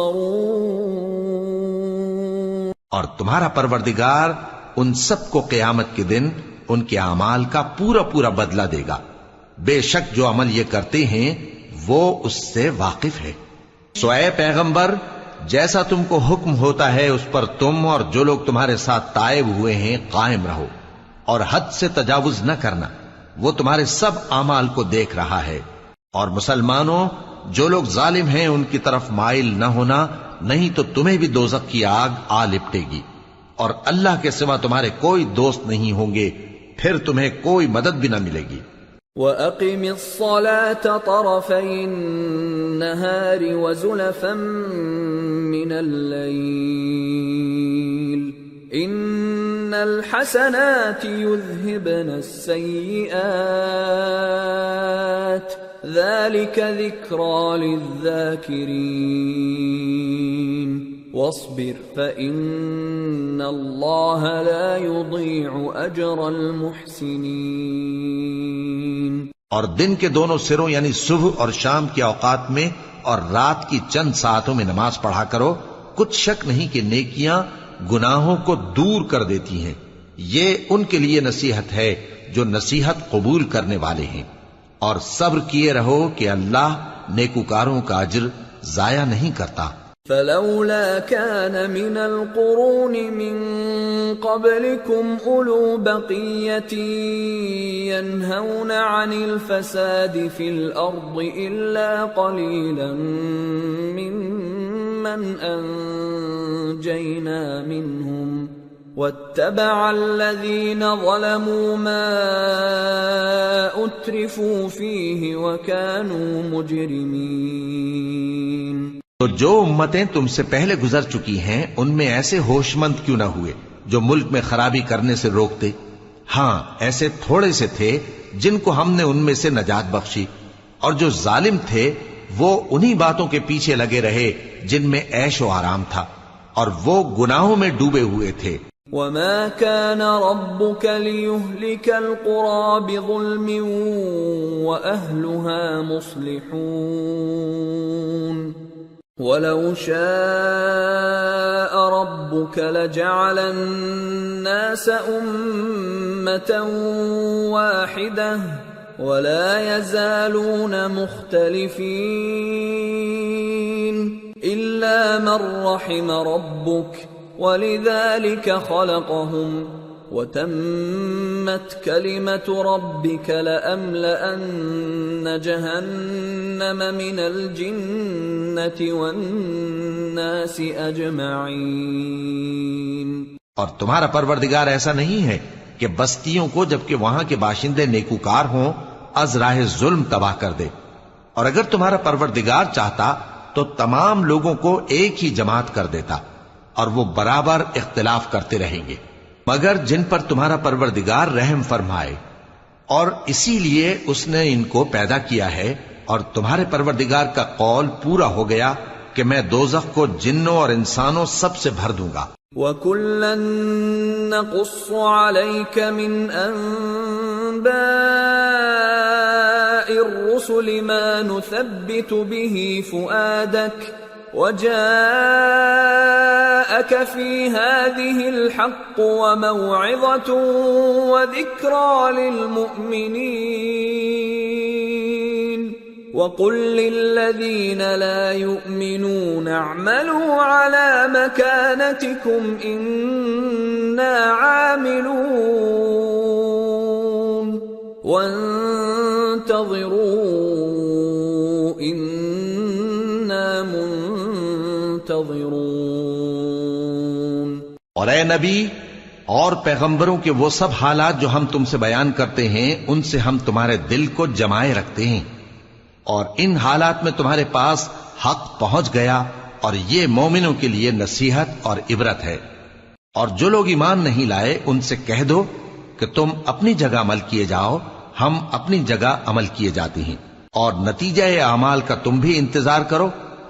اور تمہارا پروردگار ان سب کو قیامت کے دن ان کے اعمال کا پورا پورا بدلہ دے گا، بے شک جو عمل یہ کرتے ہیں وہ اس سے واقف ہے۔ سو اے پیغمبر، جیسا تم کو حکم ہوتا ہے اس پر تم اور جو لوگ تمہارے ساتھ تائب ہوئے ہیں قائم رہو، اور حد سے تجاوز نہ کرنا، وہ تمہارے سب اعمال کو دیکھ رہا ہے۔ اور مسلمانوں، جو لوگ ظالم ہیں ان کی طرف مائل نہ ہونا، نہیں تو تمہیں بھی دوزخ کی آگ آ لپٹے گی، اور اللہ کے سوا تمہارے کوئی دوست نہیں ہوں گے، پھر تمہیں کوئی مدد بھی نہ ملے گی۔ وَأَقِمِ الصَّلَاةَ طَرَفَيِ النَّهَارِ وَزُلَفًا مِّنَ اللَّيْلِ إِنَّ الْحَسَنَاتِ يُذْهِبْنَ السَّيِّئَاتِ ذَلِكَ ذِكْرَى لِلذَّاكِرِينَ وَاصْبِرْ فَإِنَّ اللَّهَ لَا يُضِيعُ أَجْرَ الْمُحْسِنِينَ۔ اور دن کے دونوں سروں یعنی صبح اور شام کے اوقات میں اور رات کی چند ساعتوں میں نماز پڑھا کرو، کچھ شک نہیں کہ نیکیاں گناہوں کو دور کر دیتی ہیں، یہ ان کے لیے نصیحت ہے جو نصیحت قبول کرنے والے ہیں، اور صبر کیے رہو کہ اللہ نیکوکاروں کا اجر ضائع نہیں کرتا۔ فلولا كان من القرون من قبلكم أولو بقية ينهون عن الفساد في الأرض إلا قليلا ممن أنجينا منهم واتبع الذين ظلموا ما أترفوا فيه وكانوا مجرمين۔ تو جو امتیں تم سے پہلے گزر چکی ہیں ان میں ایسے ہوش مند کیوں نہ ہوئے جو ملک میں خرابی کرنے سے روکتے؟ ہاں، ایسے تھوڑے سے تھے جن کو ہم نے ان میں سے نجات بخشی، اور جو ظالم تھے وہ انہی باتوں کے پیچھے لگے رہے جن میں عیش و آرام تھا، اور وہ گناہوں میں ڈوبے ہوئے تھے۔ وَمَا كَانَ رَبُّكَ لِيُهْلِكَ الْقُرَى بِظُلْمٍ وَأَهْلُهَا مُصْلِحُونَ وَلَوْ شَاءَ رَبُّكَ لَجَعَلَ النَّاسَ أُمَّةً وَاحِدَةً وَلَا يَزَالُونَ مُخْتَلِفِينَ إِلَّا مَن رَّحِمَ رَبُّكَ وَلِذَلِكَ خَلَقَهُمْ وَتَمَّتْ كَلِمَةُ رَبِّكَ لَأَمْلَأَنَّ جَهَنَّمَ مِنَ الْجِنَّةِ وَالنَّاسِ أَجْمَعِينَ۔ اور تمہارا پروردگار ایسا نہیں ہے کہ بستیوں کو جبکہ وہاں کے باشندے نیکوکار ہوں از راہ ظلم تباہ کر دے، اور اگر تمہارا پروردگار چاہتا تو تمام لوگوں کو ایک ہی جماعت کر دیتا، اور وہ برابر اختلاف کرتے رہیں گے، مگر جن پر تمہارا پروردگار رحم فرمائے، اور اسی لیے اس نے ان کو پیدا کیا ہے، اور تمہارے پروردگار کا قول پورا ہو گیا کہ میں دوزخ کو جنوں اور انسانوں سب سے بھر دوں گا۔ وَكُلًّا نَّقُصُّ عَلَيْكَ مِنْ أَنبَاءِ الرُّسُلِ مَا نُثَبِّتُ بِهِ فُؤَادَكَ وَجَاءَكَ فِي هَٰذِهِ الْحَقُّ وَمَوْعِظَةٌ وَذِكْرَىٰ لِلْمُؤْمِنِينَ وَقُل لِّلَّذِينَ لَا يُؤْمِنُونَ اعْمَلُوا عَلَىٰ مَكَانَتِكُمْ إِنَّا عَامِلُونَ وَانتَظِرُوا إِنَّا مُنتَظِرُونَ۔ اور اے نبی اور پیغمبروں کے وہ سب حالات جو ہم تم سے بیان کرتے ہیں ان سے ہم تمہارے دل کو جمائے رکھتے ہیں، اور ان حالات میں تمہارے پاس حق پہنچ گیا، اور یہ مومنوں کے لیے نصیحت اور عبرت ہے۔ اور جو لوگ ایمان نہیں لائے ان سے کہہ دو کہ تم اپنی جگہ عمل کیے جاؤ، ہم اپنی جگہ عمل کیے جاتے ہیں، اور نتیجہ اعمال کا تم بھی انتظار کرو،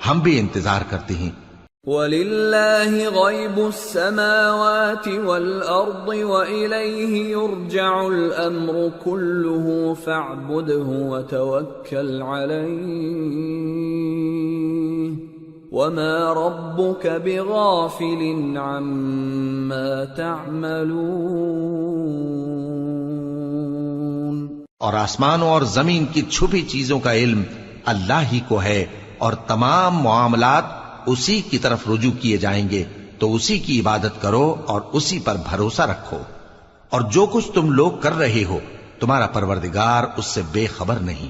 ہم بھی انتظار کرتے ہیں۔ وَلِلَّهِ غَيْبُ السَّمَاوَاتِ وَالْأَرْضِ وَإِلَيْهِ يُرْجَعُ الْأَمْرُ كُلُّهُ فَاعْبُدْهُ وَتَوَكَّلْ عَلَيْهِ وَمَا رَبُّكَ بِغَافِلٍ عَمَّا تَعْمَلُونَ۔ اور آسمانوں اور زمین کی چھپی چیزوں کا علم اللہ ہی کو ہے، اور تمام معاملات اسی کی طرف رجوع کیے جائیں گے، تو اسی کی عبادت کرو اور اسی پر بھروسہ رکھو، اور جو کچھ تم لوگ کر رہے ہو تمہارا پروردگار اس سے بے خبر نہیں۔